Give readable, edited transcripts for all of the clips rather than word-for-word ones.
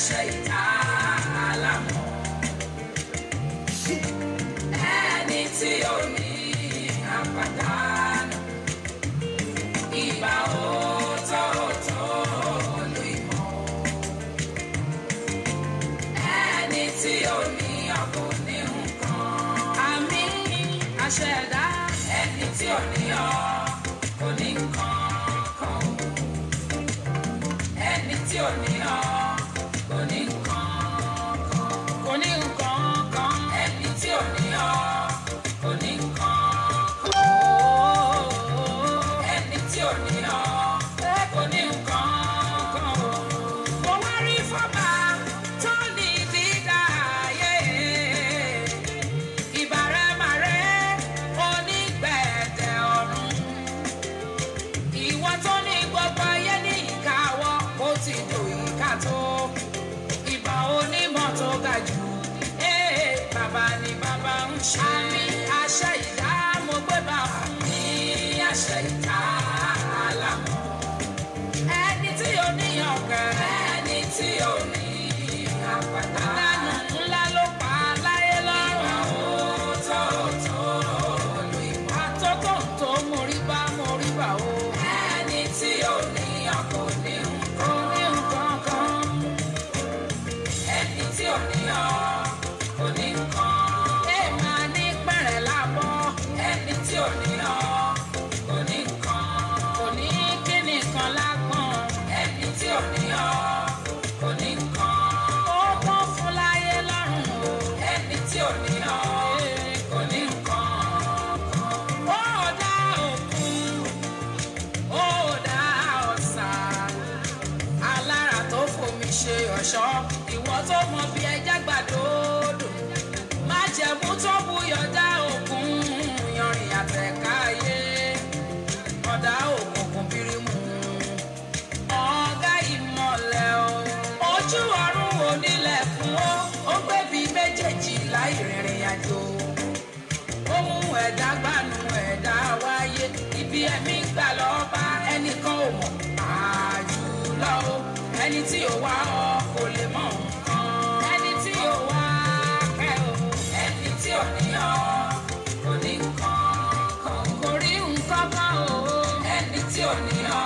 àṣẹ ìta àlámọ̀. Ẹni tí ò ní àpàdánù. Ìbà òótọ́ olú ìmọ̀. Ẹni tí ò ní ọkọ̀ ní nǹkan. Àmì àṣẹ̀dá. Ẹni tí ò ní ọ kò ní nǹkan kan. Ẹni tí ò ní ọ kò ní nǹkan kan. Kò ní nǹkan kan. Ẹni tí ò ní ọ kò ní nǹkan kan. Ẹni tí ò ní ọ kò ní nǹkan kan. Mo wá rí fọ́mà tó ní dídá ayé. Ìbàrẹ̀màrẹ̀ onígbẹ̀dẹ̀ ọ̀run. Ìwọ tó ní gbogbo ayé ní ìkáwọ́, ó ti dò ìka tó. Ìbà onímọ̀ tó ga jù. Bàbá ni bàbá ń ṣe. Àmì àṣẹ ìdá mo gbé bá fún mi. Àṣẹ ìdá àlámọ̀. Ẹni tí ò ní ọ̀gẹ̀. Ẹni tí ò ní àpáta. Lẹ́nu ńlá ló pa láyé lọ́rùn. Ìwà òótọ́ olú ìmọ̀. Àtótó tó mórí bá o. Ẹni tí ò ní ọkọ̀ ní nǹkan. Ní nǹkan kan. Ẹni tí ò ní ọ kò ní nǹkan. Èèmà ní pẹ̀rẹ̀ lábọ́. Ẹni tí ò ní ọ kò ní nǹkan. Kò ní kíni kan lágbọ̀n. Ẹni tí ò ní ọ kò ní nǹkan. Ó kún fún láyé lọ́rùn o. Ẹni tí ò ní ọ kò ní nǹkan. Ó dá òkun, ó dá ọ̀sà. Alára tó fomi ṣe ọ̀ṣọ́. Ìwọ tó mọ bí ẹja gbàdódò. Májẹ̀mú tó buyọ̀ dá òkun. Yanrìn àtẹ̀káyé. Ọ̀dà òkùnkùn bírímù. Ọ̀gá ìmọ̀lẹ̀ o. Ojú ọ̀run onílẹ̀kùn ó. Ó gbé bí méjèèjì láì rìnrìn àjò. Ó mú ẹ̀dá gbanú ẹ̀dá wáyé. Ibi ẹ̀mí gbà lọ́ọ́ bá ẹnìkan ò mọ̀. Àjùlọ o. Ẹni tí ò wá ọ kò lè mọ̀ nǹkan. Ẹni tí ò wá kẹ́ o. Ẹni tí ò ní ọ kò ní nǹkan kan. Kò rí nǹkan kan o. Ẹni tí ò ní ọ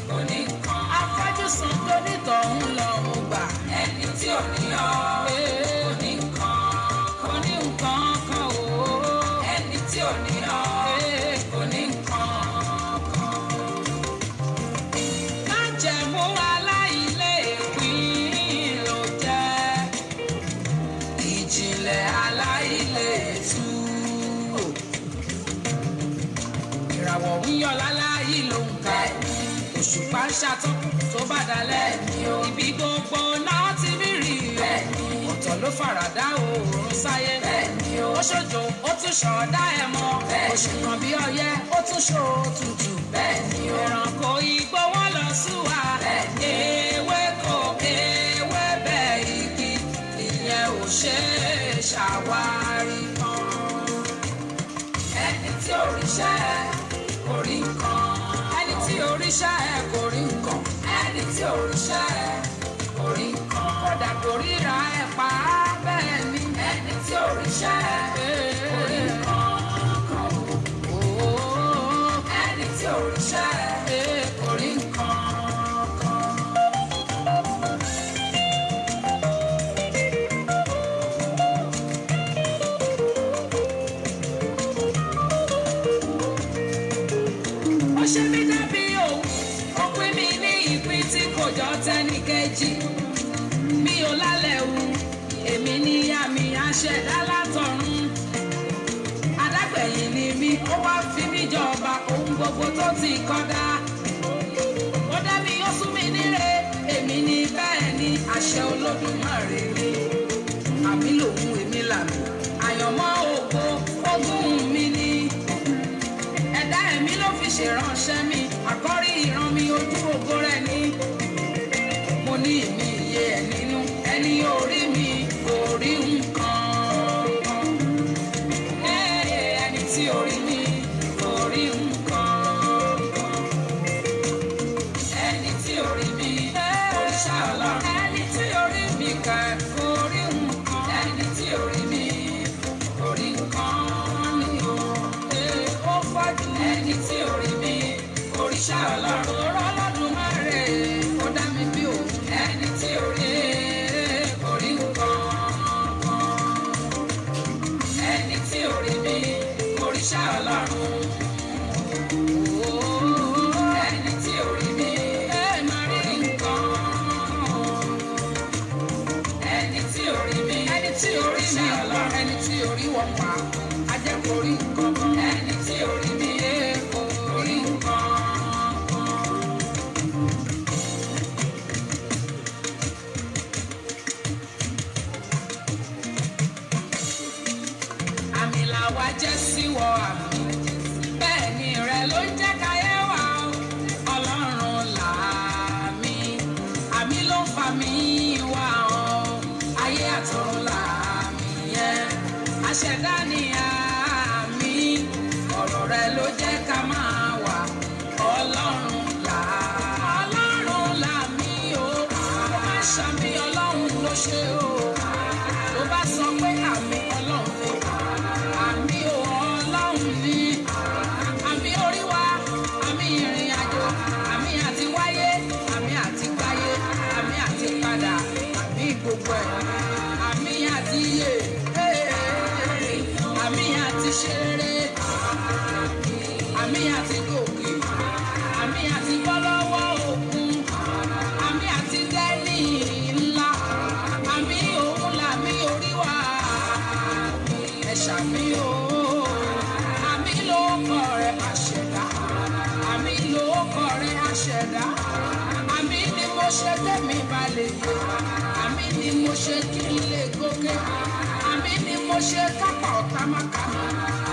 kò ní nǹkan. Afọ́júsùn tó nítọ̀hún lọ mo gbà. Ẹni tí ò ní ọ kò ní nǹkan. Kò ní nǹkan kan o. Ẹni tí ò ní ọ kò ní nǹkan kan. Májẹ̀mú aláìlépín ló jẹ́. Ìjìnlẹ̀ aláìlétú. Ìràwọ̀ ń yọ láláyé ló ń ga. Òṣùpá ń ṣàtọ́kùn tó bá dalẹ̀. Ibi gbogbo náà ti bí rí rẹ̀. Ọ̀tọ̀ ló faradà oòrùn sáyé. Ó ṣojo ó tún ṣọ̀dá ẹ̀ mọ́. Oṣù kan bí ọyẹ́ ó tún ṣòtútù. Ẹranko igbó wọn lọ súwa. Ewéko ewébẹ̀ igi ìyẹn ò ṣe é ṣàwárí kan. Ẹni tí òrìṣẹ́ kò rí nǹkan. Ẹni tí òrìṣẹ́ kò rí nǹkan. Ẹni tí òrìṣẹ́ kò rí nǹkan. Kódà kò ríra ẹ̀ pa á bẹ́ẹ̀ ni. Ẹni tí òrìṣẹ́ kò rí nǹkan kan. Ẹni tí òrìṣẹ́ kò rí nǹkan kan. Ó ṣe mí dàbí òun. Ó pín mi ní ìpín tí kò jọ tẹ́nìkejì. Mi ò lálẹ́ wu. Èmi ní àmì àṣẹ̀dá látọ̀run. Adágbẹ̀yìn ni mí. Ó wá fi mí jọba ohun gbogbo tó ti kọ́dá. Ó dá mi ó sún mi níre. Èmi ní bẹ́ẹ̀ ni àṣẹ Olódùmarè ni. Àmì lòun èmi làmì. Àyànmọ́ ògo ogún mi ni. Ẹ̀dá ẹ̀mí ló fi ṣèránṣẹ́ mi. Àkọ́rí ìran mi ojú ògo rẹ̀ ni. Mo ní ìmí iye ẹ̀ nínú. Ẹni orí mi kò rí nǹkan. Ẹni tí orí mi kò rí nǹkan. Ọlọ́run. Ẹni tí orí mi kà kò rí nǹkan. Ẹni tí orí mi kò rí nǹkan ni o. Ó fọ́jú. Ẹni tí orí mi kò rí ṣá Ọlọ́run. Ọ̀rọ̀ Ọlọ́run máa rẹ̀ kó dá mi bí òun. Ẹni tí orí kò rí nǹkan. Ẹni tí orí mi kò rí ṣá Ọlọ́run. Ẹni tí orí mi kò rí nǹkan. Ẹni tí orí mi ẹni tí orí mi Ọlọ́run. Ẹni tí orí wọ́n pa ajẹ́ kò rí nǹkan. Ẹni tí orí mi kò rí nǹkan. Àmì làwa jẹ́ síwọ́ àmì. Bẹ́ẹ̀ ni rẹ̀ ló ń jẹ́ káyé wá o. Ọlọ́run làmì. Àmì ló ń fa mi wá o. Ayé àtọ̀run làmì yẹn. Aṣẹ̀dá ni àmì. Ọ̀rọ̀ rẹ̀ ló jẹ́ ká máa wà. Ọlọ́run làmì o. Ó máa ṣàmì Ọlọ́run ló ṣe o. Ló bá sọ pé àmì Ọlọ́run ni. Àmì o Ọlọ́run ni. Àmì orí wa, àmì ìrìn àjò, àmì àti wáyé, àmì àti gbáyé, àmì àti padà, àmì gbogbo ẹ̀, àmì àti yè, àmì àti ṣeré, àmì àti gòkè, àmì àti bọ́ lọ́wọ́ òkun, àmì àti dẹ́ni ńlá, àmì òun làmì orí wa, ẹ ṣàmì o. Àmì ló kọ rẹ̀ àṣẹ̀dá, àmì ló kọ rẹ̀ àṣẹ̀dá, àmì ni mo ṣe tẹ̀mí balẹ̀ yé, àmì ni mo ṣe kí n lè gòkè, àmì ni mo ṣe kápá ọ̀tá máka,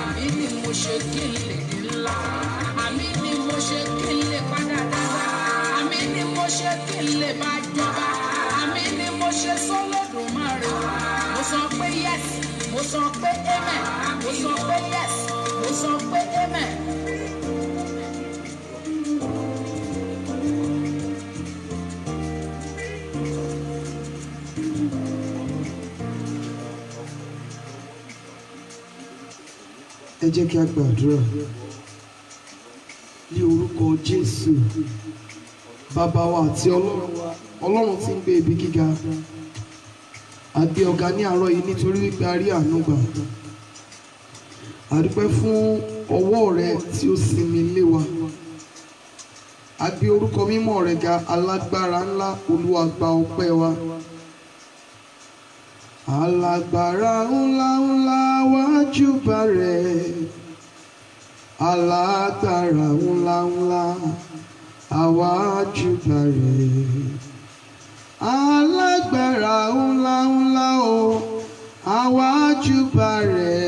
àmì ni mo ṣe kí n lè di ńlá, àmì ni mo ṣe kí n lè padà dára, àmì ni mo ṣe kí n lè bá jọba, àmì ni mo ṣe sọ́lọ́dùmarè, mo sọ pé yes, mo sọ pé amen, mo sọ pé yes, mo sọ pé amen. Ẹ jẹ́ kí a gbàdúrà ní orúkọ Jésù bàbá wa àti Ọlọ́run tí ń gbé ibi gíga. A gbé ọ̀gá ní àárọ̀ yìí nítorí wípé a rí àánú gbà. A dúpẹ́ fún ọwọ́ rẹ tí ó sinmi lé wa. A gbé orúkọ mímọ́ rẹ ga, alágbára ńlá. Olúwa gba ọpẹ́ wa. Alágbára ńlá ńlá wá júbà rẹ. Alágbára ńlá ńlá àwa júbà rẹ. Alágbára ńlá ńlá o, àwa júbà rẹ.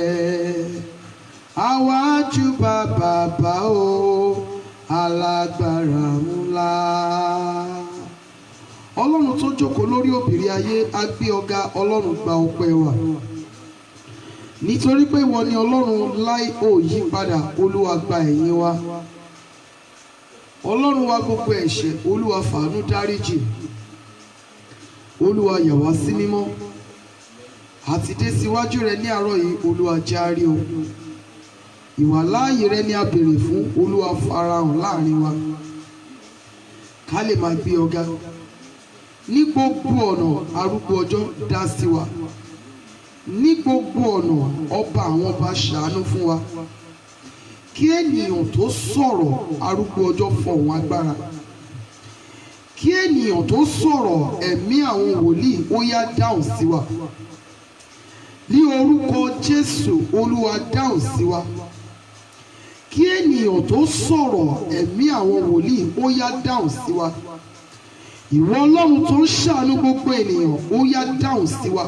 Àwa júbà bàbá o, alágbára ńlá. Ọlọ́run tó jókòó lórí òbírí ayé, a gbé ọ̀gá. Ọlọ́run gba ọpẹ́ wa. Nítorí pé ìwọ ni Ọlọ́run láì ò yí padà. Olúwa gba ẹ̀yìn wa. Ọlọ́run wa gbogbo ẹ̀ṣẹ̀, Olúwa fàánú dáríjì. Olúwa yà wá sí mímọ́. Àti dé síwájú rẹ ní àárọ̀ yìí, Olúwa járe o. Ìwàláàyè rẹ ni a béèrè fún. Olúwa farahàn láàrin wa. Ká lè máa gbé ọ̀gá. Ní gbogbo ọ̀nà arúgbó ọjọ́ dá sí wa. Ní gbogbo ọ̀nà ọba àwọn ọba ṣàánú fún wa. Kí ènìyàn tó sọ̀rọ̀, arúgbó ọjọ́ fọ̀hún agbára. Kí ènìyàn tó sọ̀rọ̀, ẹ̀mí àwọn wòlíì ó yá dáhùn sí wa. Ní orúkọ Jésù, Olúwa dáhùn sí wa. Kí ènìyàn tó sọ̀rọ̀, ẹ̀mí àwọn wòlíì ó yá dáhùn sí wa. Ìwọ Ọlọ́run tó ń ṣàánú gbogbo ènìyàn ó yá dáhùn sí wa.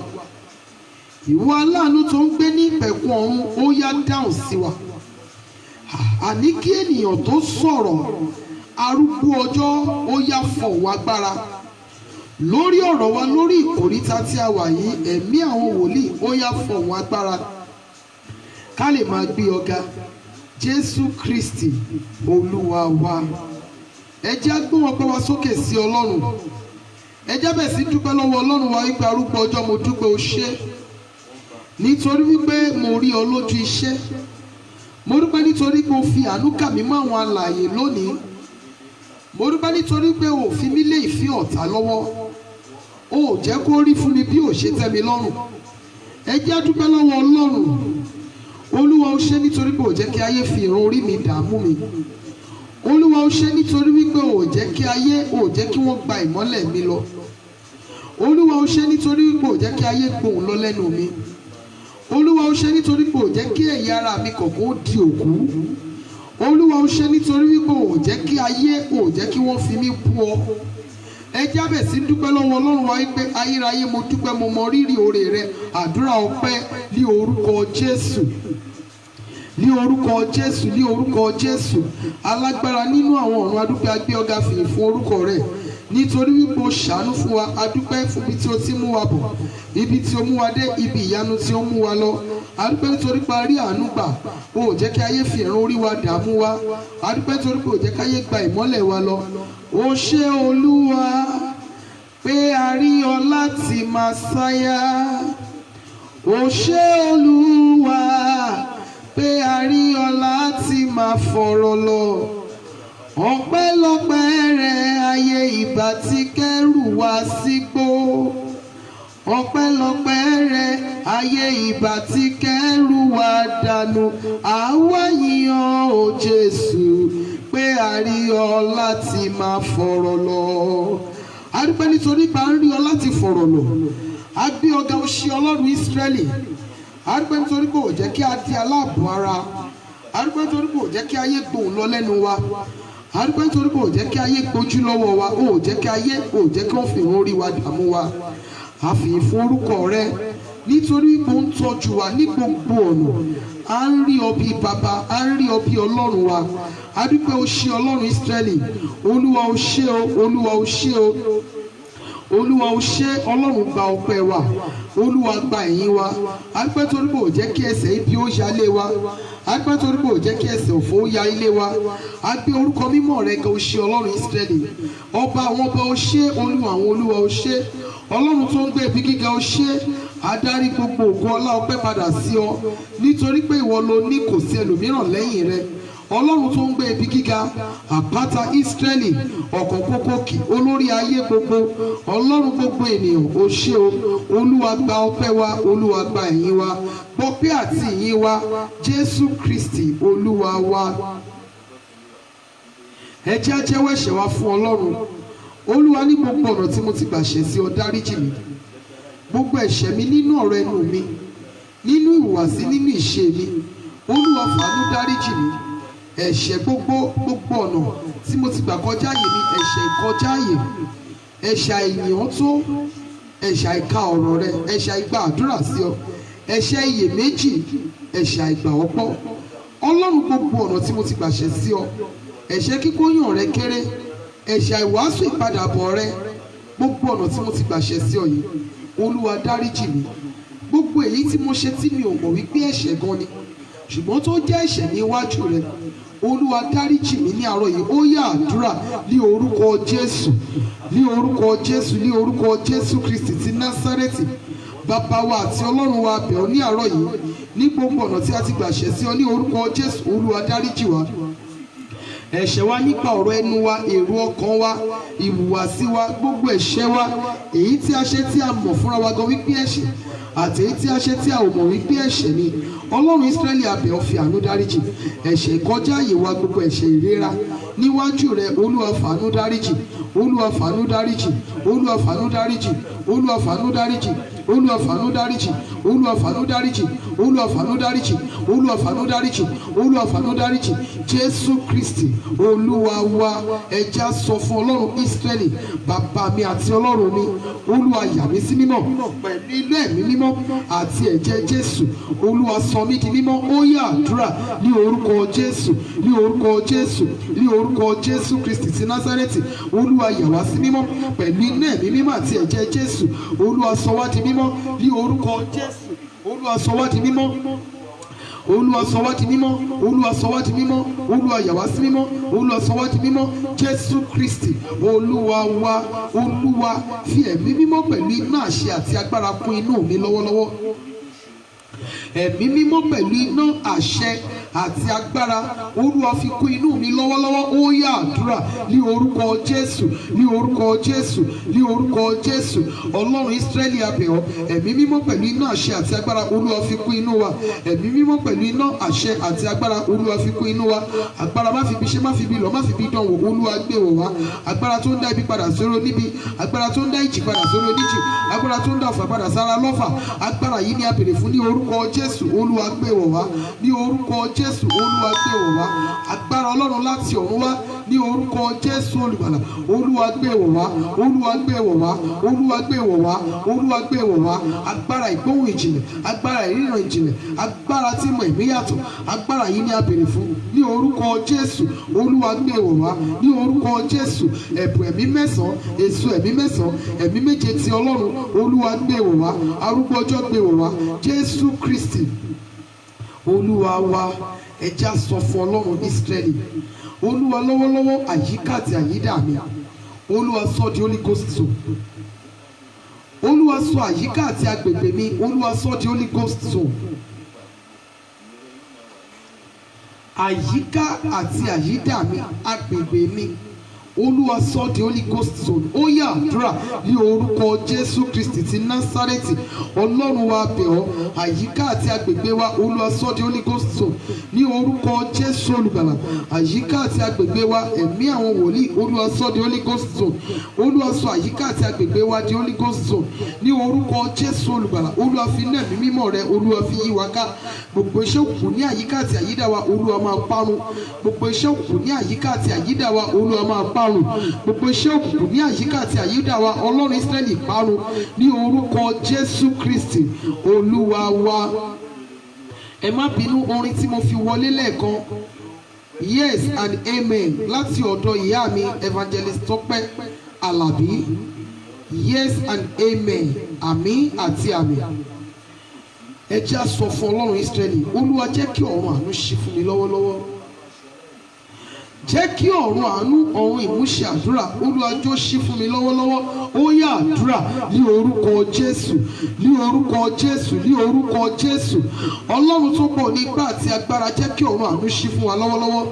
Ìwọ aláàánú tó ń gbé ní ìpẹ̀kun ọ̀run ó yá dáhùn sí wa. Àní kí ènìyàn tó sọ̀rọ̀, arúgbó ọjọ́ ó yá fọ̀hún agbára. Lórí ọ̀rọ̀ wa, lórí ìkòríta tí a wà yìí, ẹ̀mí àwọn wòlíì ó yá fọ̀hún agbára. Ká lè máa gbé ọ̀gá. Jésù Kristi Olúwa wa. Ẹ jẹ́ á gbé ọpẹ́ wa sókè sí Ọlọ́run. ẹ jẹ́ bẹ̀ sí dúpẹ́ lọ́wọ́ Ọlọ́run wa wípé arúgbó ọjọ́ mo dúpẹ́ o ṣé nítorí wípé mo rí ọ lójú iṣẹ́. Mo dúpẹ́ nítorí pé o fi àánú kà mí mọ́ àwọn alààyè lónìí. Mo dúpẹ́ nítorí pé o fi mí lé ìfẹ́ ọ̀tá lọ́wọ́. O ò jẹ́ kó rí fún mi bí ò ṣe tẹ́ mi lọ́rùn. Ẹ jẹ́ dúpẹ́ lọ́wọ́ Ọlọ́run. Olúwa o ṣé nítorí pé o jẹ́ kí ayé fi ìran orí mi dààmú mi. Olúwa o ṣé nítorí wípé o jẹ́ kí ayé o jẹ́ kí wọ́n gba ìmọ́lẹ̀ mi lọ. Olúwa o ṣé nítorí wípé o jẹ́ kí ayé gbóhùn lọ lẹ́nu mi. Olúwa o ṣé nítorí pé o jẹ́ kí ẹ̀yà ara mi kọ̀ọ̀kan ó di òkú. Olúwa o ṣé nítorí wípé o jẹ́ kí ayé o jẹ́ kí wọ́n fi mí bú ọ. Ẹ jábẹ̀ sí dúpẹ́ lọ́wọ́ Ọlọ́run wa wípé ayérayé mo dúpẹ́ mo mọ rírì oore rẹ. Àdúrà ọpẹ́ ní orúkọ Jésù. Ní orúkọ Jésù, ní orúkọ Jésù. Alágbára nínú àwọn ọ̀run adúpẹ́ agbé ọ̀gá fìyìn fún orúkọ rẹ. Nítorí wípé o ṣàánú fún wa, adúpẹ́ fún ibi tí o ti mú wa bọ̀, ibi tí o mú wa dé, ibi ìyanu tí o mú wa lọ. Adúpẹ́ nítorí pé a rí àánú gbà, o ò jẹ́ kí ayé fi ìran orí wa dààmú wa. Adúpẹ́ nítorí pé o ò jẹ́ kí ayé gba ìmọ́lẹ̀ wa lọ. O ṣé Olúwa pé a rí ọ láti Másáyà. O ṣé Olúwa pé a rí ọ láti máa fọ̀rọ̀ lọ. Ọpẹ́lọpẹ́ rẹ ayé ìbá ti kẹ́rù wá sígbó. Ọpẹ́lọpẹ́ rẹ ayé ìbá ti kẹ́rù wá dànù. Àwa yìn ọ́ o Jésù pé a rí ọ láti máa fọ̀rọ̀ lọ. A dúpẹ́ nítorí pé a ń rí ọ láti fọ̀rọ̀ lọ. A gbé ọ̀gá o ṣé Ọlọ́run Ísírẹ́lì. A dúpẹ́ nítorí pé ò jẹ́ kí a di aláàbò ara. A dúpẹ́ nítorí pé ò jẹ́ kí ayé gbóhùn lọ lẹ́nu wa. A dúpẹ́ nítorí pé ò jẹ́ kí ayé gbójú lọ́wọ́ wa. Ò jẹ́ kí ayé ò jẹ́ kí wọ́n fi ìran orí wa dààmú wa. A fìyìn fún orúkọ rẹ nítorí pé ó ń tọ́jú wa ní gbogbo ọ̀nà. À ń rí ọ bí bàbá, à ń rí ọ bí Ọlọ́run wa. A dúpẹ́ o ṣé Ọlọ́run Ísírẹ́lì. Olúwa o ṣé o, Olúwa o ṣé o. Olúwa o ṣé, Ọlọ́run gba ọpẹ́ wa, Olúwa gba ìyìn wa. A dúpẹ́ torí pé ò jẹ́ kí ẹsẹ̀ ibi ó ya ilé wa. A dúpẹ́ torí pé ò jẹ́ kí ẹsẹ̀ òfò ó ya ilé wa. A gbé orúkọ mímọ́ rẹ ga o ṣé Ọlọ́run Ísírẹ́lì. Ọba àwọn ọba o ṣé, Olúwa àwọn olúwa o ṣé. Ọlọ́run tó ń gbé ibi gíga o ṣé. Adarí gbogbo ògo ọlá ọpẹ́ padà sí ọ nítorí pé ìwọ ló ní, kò sí ẹlòmíràn lẹ́yìn rẹ. Ọlọ́run tó ń gbé ibi gíga, àpáta Ísírẹ́lì, ọ̀kan kókókì, olórí ayé gbogbo, Ọlọ́run gbogbo ènìyàn o ṣé o. Olúwa gba ọpẹ́ wa, Olúwa gba ìyìn wa, gbọpẹ́ àti ìyìn wa, Jésù Kristi Olúwa wa. Ẹ jẹ́ á jẹ́wọ́ ẹ̀ṣẹ̀ wa fún Ọlọ́run. Olúwa, ní gbogbo ọ̀nà tí mo ti gbà ṣẹ̀ sí ọ, dáríjì mi. Gbogbo ẹ̀ṣẹ̀ mi nínú ọ̀rọ̀ ẹnu mi, nínú ìhùwàsí, nínú ìṣe mi, Olúwa fàánú dáríjì mi. Ẹ̀ṣẹ̀ gbogbo ọ̀nà tí mo ti gbà kọjá àyè mi, ẹ̀ṣẹ̀ ìkọjá àyè, ẹ̀ṣẹ̀ àìyàn tó, ẹ̀ṣẹ̀ àìka ọ̀rọ̀ rẹ, ẹ̀ṣẹ̀ àìgbà àdúrà sí ọ, ẹ̀ṣẹ̀ iyèméjì, ẹ̀ṣẹ̀ àìgbà ọ̀pọ̀. Ọlọ́run, gbogbo ọ̀nà tí mo ti gbà ṣẹ̀ sí ọ, ẹ̀ṣẹ̀ kíkóyàn rẹ kéré, ẹ̀ṣẹ̀ àìwàásù ìpadàbọ̀ rẹ, gbogbo ọ̀nà tí mo ti gbà ṣẹ̀ sí ọ yìí, Olúwa dáríjì mi. Gbogbo èyí tí mo ṣe tí mi ò mọ̀ wípé ẹ̀ṣẹ̀ gan ni, ṣùgbọ́n tó jẹ́ ẹ̀ṣẹ̀ ní iwájú rẹ, Olúwa dáríjì mí ní àárọ̀ yìí. Ó yá àdúrà ní orúkọ Jésù, ní orúkọ Jésù, ní orúkọ Jésù Kristi ti Násárẹ́tì. Bàbá wa àti Ọlọ́run wa, bẹ̀ ọ́ ní àárọ̀ yìí, ní gbogbo ọ̀nà tí a ti gbà ṣẹ̀ sí ọ, ní orúkọ Jésù, Olúwa dáríjì wa. Ẹ̀ṣẹ̀ wa nípa ọ̀rọ̀ ẹnu wa, èrò ọkàn wa, ìhùwàsí wa, gbogbo ẹ̀ṣẹ̀ wa, èyí tí a ṣe tí a mọ̀ fúnra wa gan wípé ẹ̀ṣẹ̀, àti èyí tí a ṣe tí a ò mọ̀ wípé ẹ̀ṣẹ̀ ni, Ọlọ́run Ísírẹ́lì, a bẹ̀ ọ́ fi àánú dáríjì. Ẹ̀ṣẹ̀ ìkọjá àyè wa, gbogbo ẹ̀ṣẹ̀ ìrera níwájú rẹ, Olúwa fàánú dáríjì, Olúwa fàánú dáríjì, Olúwa fàánú dáríjì, Olúwa fàánú dáríjì, Olúwa fàánú dáríjì, Olúwa fàánú dáríjì, Olúwa fàánú dáríjì, Olúwa fàánú dáríjì, Olúwa fàánú dáríjì. Jésù Kristi Olúwa wa. Ẹ jẹ́ á sọ fún Ọlọ́run Ísírẹ́lì, bàbá mi àti Ọlọ́run mi, Olúwa yà mí sí mímọ́ pẹ̀lú inú ẹ̀mí mímọ́ àti ẹ̀jẹ̀ Jésù. Olúwa sọ mí di mímọ́. Ó yá àdúrà ní orúkọ Jésù, ní orúkọ Jésù, ní orúkọ Jésù Kristi ti Násárẹ́tì. Olúwa yà wá sí mímọ́ pẹ̀lú inú ẹ̀mí mímọ́ àti ẹ̀jẹ̀ Jésù. Olúwa sọ wá di mímọ́ ní orúkọ Jésù. Olúwa sọ wá di mímọ́. Olúwa sọ wá di mímọ́, Olúwa sọ wá di mímọ́, Olúwa yà wá sí mímọ́, Olúwa sọ wá di mímọ́. Jésù Kristi Olúwa wa, Olúwa fi ẹ̀mí mímọ́ pẹ̀lú iná àṣẹ àti agbára kún inú mi lọ́wọ́lọ́wọ́. Ẹ̀mí mímọ́ pẹ̀lú iná àṣẹ àti agbára Olúwa fi kún inú mi lọ́wọ́lọ́wọ́. Ó yá àdúrà ní orúkọ Jésù, ní orúkọ Jésù, ní orúkọ Jésù. Ọlọ́run Ísírẹ́lì a bẹ̀ ọ́, ẹ̀mí mímọ́ pẹ̀lú iná àṣẹ àti agbára Olúwa fi kún inú wa. Ẹ̀mí mímọ́ pẹ̀lú iná àṣẹ àti agbára Olúwa fi kún inú wa. Agbára má fi bí ṣe, má fi bí lọ, má fi bí dánwò, Olúwa gbé wọ̀ wá. Agbára tó ń dá ibi padà sórí oníbi, agbára tó ń dá ìjì padà sórí oníjì, agbára tó ń dá ọ̀fà padà sára lọ́fà. Agbára yìí ni a béèrè fún ní orúkọ Jésù. Olúwa gbé wọ̀ wá ní orúkọ Jésù. Olúwa gbé wọ̀ wá. Agbára Ọlọ́run láti ọ̀run wá ní orúkọ Jésù olùgbàlà. Olúwa gbé wọ̀ wá. Olúwa gbé wọ̀ wá. Olúwa gbé wọ̀ wá. Olúwa gbé wọ̀ wá. Agbára ìgbóhùn ìjìnlẹ̀, agbára ìríran ìjìnlẹ̀, agbára tí mọ̀ ẹ̀mí yàtọ̀. Agbára yìí ni a béèrè fún ní orúkọ Jésù. Olúwa gbé wọ̀ wá ní orúkọ Jésù. Ẹ̀bùn ẹ̀mí mẹ́sàn-án, èso ẹ̀mí mẹ́sàn-án, ẹ̀mí méje ti Ọlọ́run. Olúwa gbé wọ̀ wá. Arúgbó ọjọ́ gbé wọ̀ wá. Jésù Kristi Olúwa wa. Ẹja sọ fún Ọlọ́run Ísírẹ́lì. Olúwa lọ́wọ́lọ́wọ́ àyíká àti àyídà mi, Olúwa sọ di Holy Ghost zone. Olúwa sọ àyíká àti agbègbè mi, Olúwa sọ di Holy Ghost zone. Àyíká àti àyídà mi, agbègbè mi, Olúwa sọ di Holy Ghost zone. Ó yá àdúrà ní orúkọ Jésù Kristi ti Násárẹ́tì. Ọlọ́run wa bẹ̀ ọ́, àyíká àti agbègbè wa Olúwa sọ di Holy Ghost zone ní orúkọ Jésù olùgbàlà. Àyíká àti agbègbè wa, ẹ̀mí àwọn wòlíì Olúwa sọ di Holy Ghost zone. Olúwa sọ àyíká àti agbègbè wa di Holy Ghost zone ní orúkọ Jésù olùgbàlà. Olúwa fi iná ẹ̀mí mímọ́ rẹ Olúwa fi yí wa ká. Gbogbo iṣẹ́ òkùnkùn ní àyíká àti àyídà wa Olúwa máa parun. Gbogbo iṣẹ́ òkùnkùn ní àyíká àti àyídà wa Olúwa máa parun. Gbogbo iṣẹ́ òkùnkùn ní àyíká àti àyídà wa Ọlọ́run Ísírẹ́lì parun ní orúkọ Jésù Kristi Olúwa wa. Ẹ má bínú orin tí mo fi wọlé lẹ́ẹ̀kan, yes and amen, láti ọ̀dọ̀ ìyá mi Evangelist Tọ́pẹ́ Àlàbí. Yes and amen, àmín àti àmín. Ẹ jẹ́ á sọ fún Ọlọ́run Ísírẹ́lì. Olúwa jẹ́ kí ọ̀run àánú ṣí fún mi lọ́wọ́lọ́wọ́. Jẹ́ kí ọ̀run àánú, ọ̀run ìmúṣẹ àdúrà Olúwa jọ̀ọ́ ṣí fún mi lọ́wọ́lọ́wọ́. Ó yá àdúrà ní orúkọ Jésù, ní orúkọ Jésù, ní orúkọ Jésù. Ọlọ́run tó pọ̀ ní ipá àti agbára, jẹ́ kí ọ̀run àánú ṣí fún wa lọ́wọ́lọ́wọ́.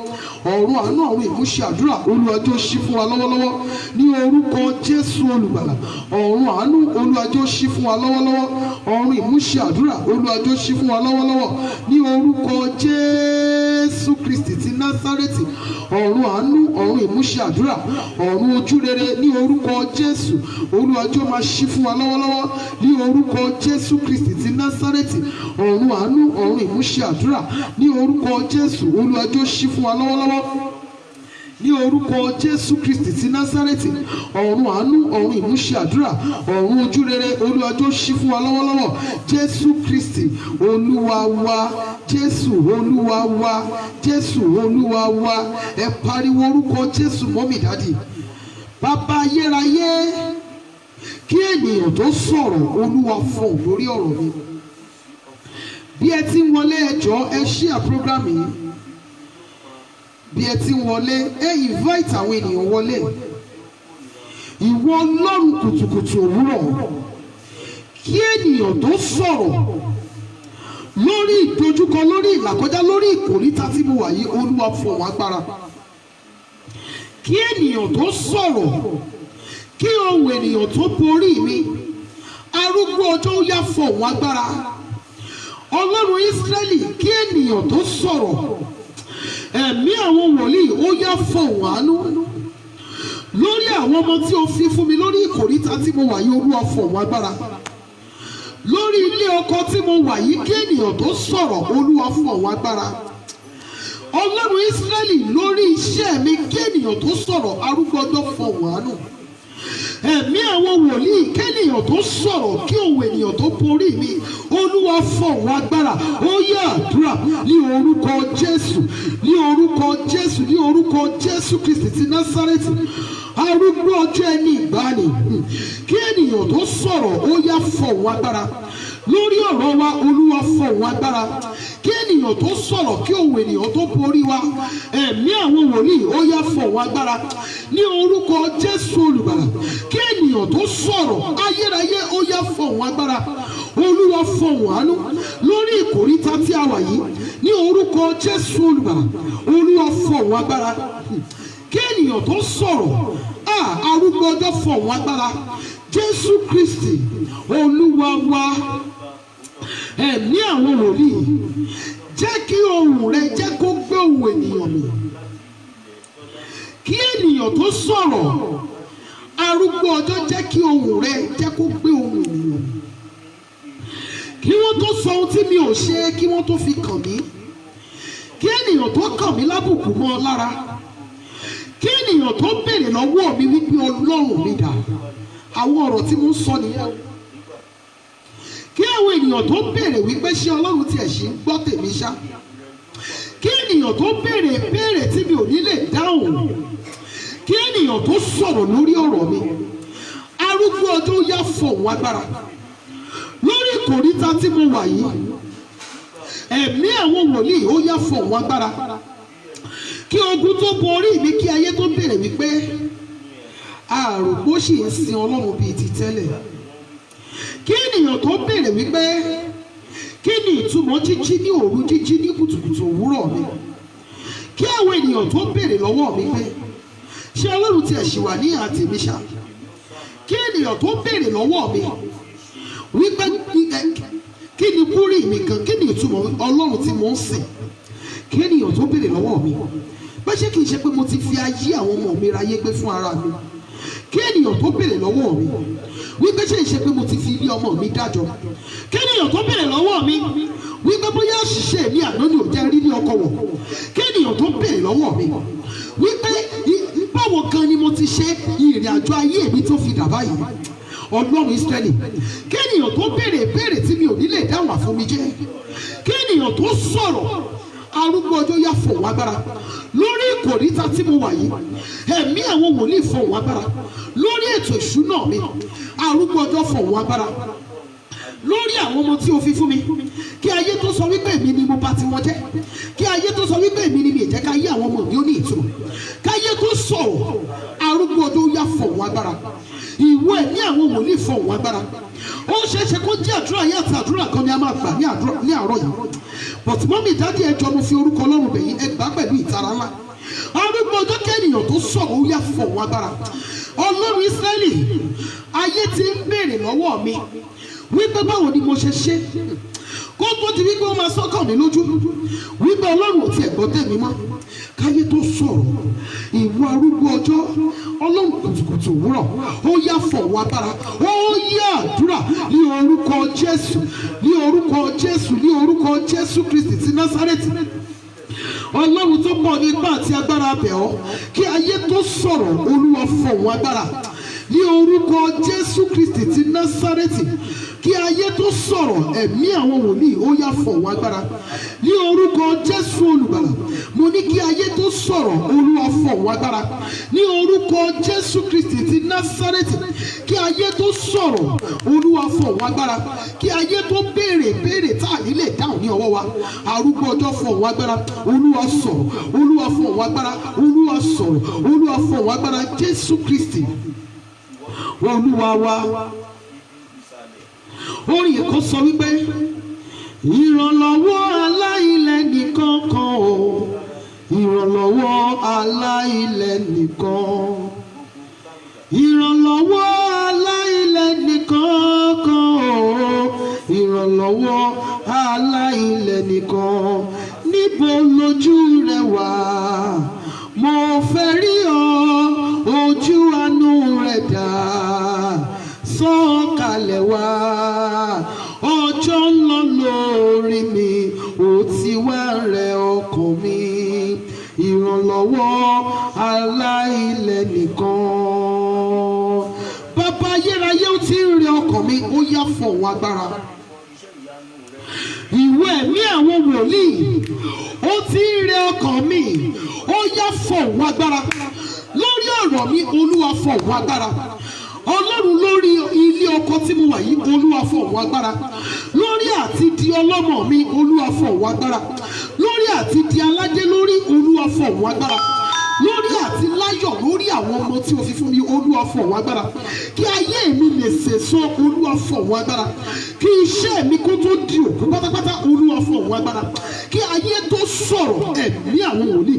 Ọ̀run àánú, ọ̀run ìmúṣẹ àdúrà Olúwa jọ̀ọ́ ṣí fún wa lọ́wọ́lọ́wọ́ ní orúkọ Jésù olùgbàlà. Ọ̀run àánú Olúwa jọ̀ọ́ ṣí fún wa lọ́wọ́lọ́wọ́. Ọ̀run ìmúṣẹ àdúrà Olúwa jọ̀ọ́ ṣí fún wa lọ́wọ́lọ́wọ́ ní orúkọ Jésù Kristi ti Násárẹ́tì. Ọ̀run àánú, ọ̀run ìmúṣẹ àdúrà, ọ̀run ojú rere ní orúkọ Jésù Olúwa jọ̀ọ́ máa ṣí fún wa lọ́wọ́lọ́wọ́ ní orúkọ Jésù Kristi ti Násárẹ́tì. Ọ̀run àánú, ọ̀run ìmúṣẹ àdúrà ní orúkọ Jésù Olúwa jọ̀ọ́ ṣí fún wa lọ́wọ́lọ́wọ́ ní orúkọ Jésù Kristi ti Násárẹ́tì. Ọ̀run àánú, ọ̀run ìmúṣẹ àdúrà, ọ̀run ojú rere Olúwa jọ̀ọ́ ṣí fún wa lọ́wọ́lọ́wọ́. Jésù Kristi Olúwa wa. Jésù Olúwa wa. Jésù Olúwa wa. Ẹ pariwo orúkọ Jésù mọ́mì dádì. Bàbá ayérayé, kí ènìyàn tó sọ̀rọ̀ Olúwa fọ̀ lórí ọ̀rọ̀ mi. Bí ẹ ti ń wọlé ẹ jọ̀ọ́ ẹ share program yìí. Bí ẹ ti ń wọlé ẹ invite àwọn ènìyàn wọlé. Ìwọ Ọlọ́run kùtùkùtù òwúrọ̀, kí ènìyàn tó sọ̀rọ̀ lórí ìdojúkọ, lórí ìlàkọjá, lórí ìkòríta tí mo wà yìí Olúwa fọ̀ wá agbára. Kí ènìyàn tó sọ̀rọ̀, kí ohùn ènìyàn tó borí mi, arúgbó ọjọ́ ó yá fọ̀ wá agbára. Ọlọ́run Ísírẹ́lì, kí ènìyàn tó sọ̀rọ̀, ẹ̀mí àwọn wòlíì ó yá fọ̀ wá àánú lórí àwọn ọmọ tí o fi fún mi, lórí ìkòríta tí mo wà yìí Olúwa fọ̀ wá agbára. Lórí ilé ọkọ tí mo wà yìí, kí ènìyàn tó sọ̀rọ̀ Olúwa fọ̀ wá agbára. Ọlọ́run Ísírẹ́lì, lórí iṣẹ́ mi, kí ènìyàn tó sọ̀rọ̀ arúgbó ọjọ́ fọ̀ wá àánú. Ẹ̀mí àwọn wòlíì, kí ènìyàn tó sọ̀rọ̀, kí òun ènìyàn tó borí mi Olúwa fọ̀ wá agbára. Ó yá àdúrà ní orúkọ Jésù, ní orúkọ Jésù, ní orúkọ Jésù Kristi ti Násárẹ́tì. Arúgbó ọjọ́ ẹni ìgbàanì, kí ènìyàn tó sọ̀rọ̀ ó yá fọ̀ wá agbára. Lórí ọ̀rọ̀ wa Olúwa fọ̀ wá agbára. kí ènìyàn tó sọ̀rọ̀ kí ohùn ènìyàn tó borí wa. Ẹ̀mí àwọn wòlíì ó yá fọ̀hún agbára ní orúkọ Jésù olùgbàlà. Kí ènìyàn tó sọ̀rọ̀ ayérayé ó yá fọ̀hún agbára. Olúwa fọ̀hún àánú lórí ìkóríta tí a wà yìí ní orúkọ Jésù olùgbàlà. Olúwa fọ̀hún agbára. Kí ènìyàn tó sọ̀rọ̀ arúgbó ọjọ́ fọ̀hún agbára. Jésù Kristi Olúwa wa. Ẹ̀mí àwọn wòlíì jẹ́ kí ohùn rẹ jẹ́ kó gbé ohùn ènìyàn mì. Kí ènìyàn tó sọ̀rọ̀ arúgbó ọjọ́ jẹ́ kí ohùn rẹ jẹ́ kó gbé ohùn ènìyàn mì. Kí wọ́n tó sọ ohun tí mi ò ṣe kí wọ́n tó fi kàn mí. Kí ènìyàn tó kàn mí lábùkù mọ́ ọ lára. Kí ènìyàn tó béèrè lọ́wọ́ mi wípé Ọlọ́run mi dà. Àwọn ọ̀rọ̀ tí mo ń sọ nìyẹn. Kí àwọn ènìyàn tó béèrè wípé ṣé Ọlọ́run tiẹ̀ ṣì ń gbọ́ tèmi ṣá. Kí ènìyàn tó béèrè tí mi ò ní lè dáhùn. Kí ènìyàn tó sọ̀rọ̀ lórí ọ̀rọ̀ mi. Arúgbó ọjọ́ yá fọ̀hún agbára lórí ìkóríta tí mo wà yìí. Ẹ̀mí àwọn wòlíì ó yá fọ̀hún agbára. Kí ogun tó borí mi, kí ayé tó béèrè wípé àrògbó sì ń sin Ọlọ́run bíi ti tẹ́lẹ̀. Kí ènìyàn tó béèrè wípé kí ni ìtumọ̀ jíjí ní òru, jíjí ní kùtùkùtù òwúrọ̀ mi. Kí àwọn ènìyàn tó béèrè lọ́wọ́ mi pé ṣé Ọlọ́run tiẹ̀ ṣì wà ní ìhà tèmi ṣá. Kí ènìyàn tó béèrè lọ́wọ́ mi wípé kí ni kúrì mi kan, kí ni ìtumọ̀ Ọlọ́run tí mo ń sìn. Kí ènìyàn tó béèrè lọ́wọ́ mi pé ṣé kìí ṣe pé mo ti fi ayé àwọn ọmọ mi ráyé gbé fún ara mi. Kí ènìyàn tó béèrè lọ́wọ́ mi wípé ṣé ìṣe pé mo ti fi ilé ọmọ mi dájọ́. Kí ènìyàn tó béèrè lọ́wọ́ mi wípé bóyá àṣìṣe mi àná ni ò jẹ́ rí ní ọkọ wọ̀. Kí ènìyàn tó béèrè lọ́wọ́ mi wípé báwo gan ni mo ti ṣe ìrìn àjò ayé mi tó fi dà báyìí. Ọlọ́run Ísírẹ́lì, kí ènìyàn tó béèrè tí mi ò ní lè dáhùn àfọmijẹ́. Kí ènìyàn tó sọ̀rọ̀ arúgbó ọjọ́ yá fọ̀hún agbára lórí ìkóríta tí mo wà yìí. Ẹ̀mí àwọn wòlíì fọ̀hún agbára lórí ètò ìṣúná mi. Arúgbó ọjọ́ fọ̀hún agbára lórí àwọn ọmọ tí o fi fún mi. Kí ayé tó sọ wípé èmi ni mo bà ti wọn jẹ́. Kí ayé tó sọ wípé èmi ni mi ì jẹ́ ká yé àwọn ọmọ mi ó ní ìtumọ̀. Káyé tó sọ̀rọ̀ arúgbó ọjọ́ yá fọ̀hún agbára. Ìwọ ẹ̀mí àwọn wòlíì fọ̀hún agbára. Ó ṣeéṣe kó jẹ́ àdúrà yẹn àti àdúrà kan ni a máa gbà ní àárọ̀ yìí. But mọ́mí dájú ẹjọ́ mo fi orúkọ Ọlọ́run bẹ̀yìn ẹ gbà pẹ̀lú ìtara ńlá. Arúgbó ọjọ́ kẹ́nìyàn tó sọ̀rọ̀ ó yá fọ̀hún agbára. Ọlọ́run Ísírẹ́lì, ayé ti ń béèrè lọ́wọ́ mi wípé báwo ni mo ṣe ṣe kó tó ti wípé ó máa sọ́kàn mi lójú wípé Ọlọ́run ò tiẹ̀ gbọ́ tèmi mọ́. Káyé tó sọ̀rọ̀ ìwọ arúgbó ọjọ́ Ọlọ́run kùtùkùtù òwúrọ̀ ó yá fọ̀hún agbára. Ó yá àdúrà ní orúkọ Jésù, ní orúkọ Jésù, ní orúkọ Jésù Kristi ti Násárẹ́tì. Ọlọ́run tó pọ̀ ní ipá àti agbára bẹ̀ ọ́. Kí ayé tó sọ̀rọ̀ Olúwa fọ̀hún agbára ní orúkọ Jésù Kristi ti Násárẹ́tì. Kí ayé tó sọ̀rọ̀ ẹ̀mí àwọn wòlíì ó yá fọ̀hún agbára ní orúkọ Jésù olùgbàlà. Mo ní kí ayé tó sọ̀rọ̀ Olúwa fọ̀hún agbára ní orúkọ Jésù Kristi ti Násárẹ́tì. Kí ayé tó sọ̀rọ̀ Olúwa fọ̀hún agbára. Kí ayé tó béèrè tá à ní lè dáhùn ní ọwọ́ wa. Arúgbó ọjọ́ fọ̀hún agbára. Olúwa sọ̀rọ̀, Olúwa fọ̀hún agbára, Olúwa sọ̀rọ̀, Olúwa fọ̀hún agbára. Jésù Kristi Olúwa wa. Orin yẹn kan sọ wípé ìrànlọ́wọ́ aláìlẹ̀ nìkan kan o, ìrànlọ́wọ́ aláìlẹ̀ nìkan, ìrànlọ́wọ́ aláìlẹ̀ nìkan kan o, ìrànlọ́wọ́ aláìlẹ̀ nìkan. Níbo lójú rẹ wà? Mo fẹ́ rí ọ, ojú àánú rẹ dà. Sọ̀kalẹ̀ wá, ọjọ́ ń lọ lórí mi, ó ti wá rẹ ọkàn mi. Ìrànlọ́wọ́ aláìlẹ̀ nìkan. Bàbá ayérayé ó ti ń rẹ ọkàn mi, ó yá fọ̀hún agbára. Ìwé ẹ̀mí àwọn wòlíì ó ti ń rẹ ọkàn mi, ó yá fọ̀hún agbára. Lórí ọ̀rọ̀ mi Olúwa fọ̀hún agbára. Ọlọ́run lórí ilé ọkọ tí mo wà yìí Olúwa fọ̀wọ́ agbára, lórí àti di ọlọ́mọ mi Olúwa fọ̀wọ́ agbára, lórí àti di aládé lórí Olúwa fọ̀wọ́ agbára, lórí àti láyọ̀ lórí àwọn ọmọ tí o fi fún mi Olúwa fọ̀wọ́ agbára, kí ayé mi lè sèso Olúwa fọ̀wọ́ agbára, kí iṣẹ́ mi kó tó di òkú pátápátá Olúwa fọ̀wọ́ agbára, kí ayé tó sọ̀rọ̀ ẹ̀mí àwọn wòlíì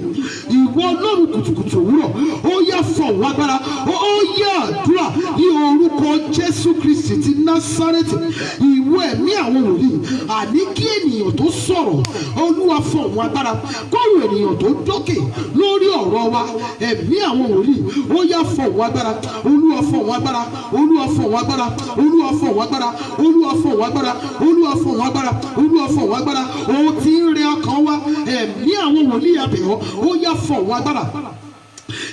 ìwọ Ọlọ́run kùtùkùtù òwúrọ̀ ó yá fọ̀wọ́ agbára, ó yá àdúrà ní orúkọ Jésù Kristi ti Násárẹ́tì. Ìwọ ẹ̀mí àwọn wòlíì àní kí ènìyàn tó sọ̀rọ̀ Olúwa fọ̀wọ́ agbára, kóhùn ènìyàn tó dókè lórí ọ̀rọ̀ wa ẹ̀mí àwọn wòlíì ó yá fọ̀wọ́ agbára, Olúwa fọ̀wọ́ agbára, Olúwa fọ̀wọ́ agbára, Olúwa fọ̀wọ́ agbára, Olúwa fọ̀wọ́ agbára, Olúwa fọ̀wọ́ agbára, Olúwa fọ̀wọ́ agbára. Ó ti ń rẹ ọkàn wa ẹ̀mí àwọn wòlíì abẹ̀wọ̀ ó yá fọ̀wọ́ agbára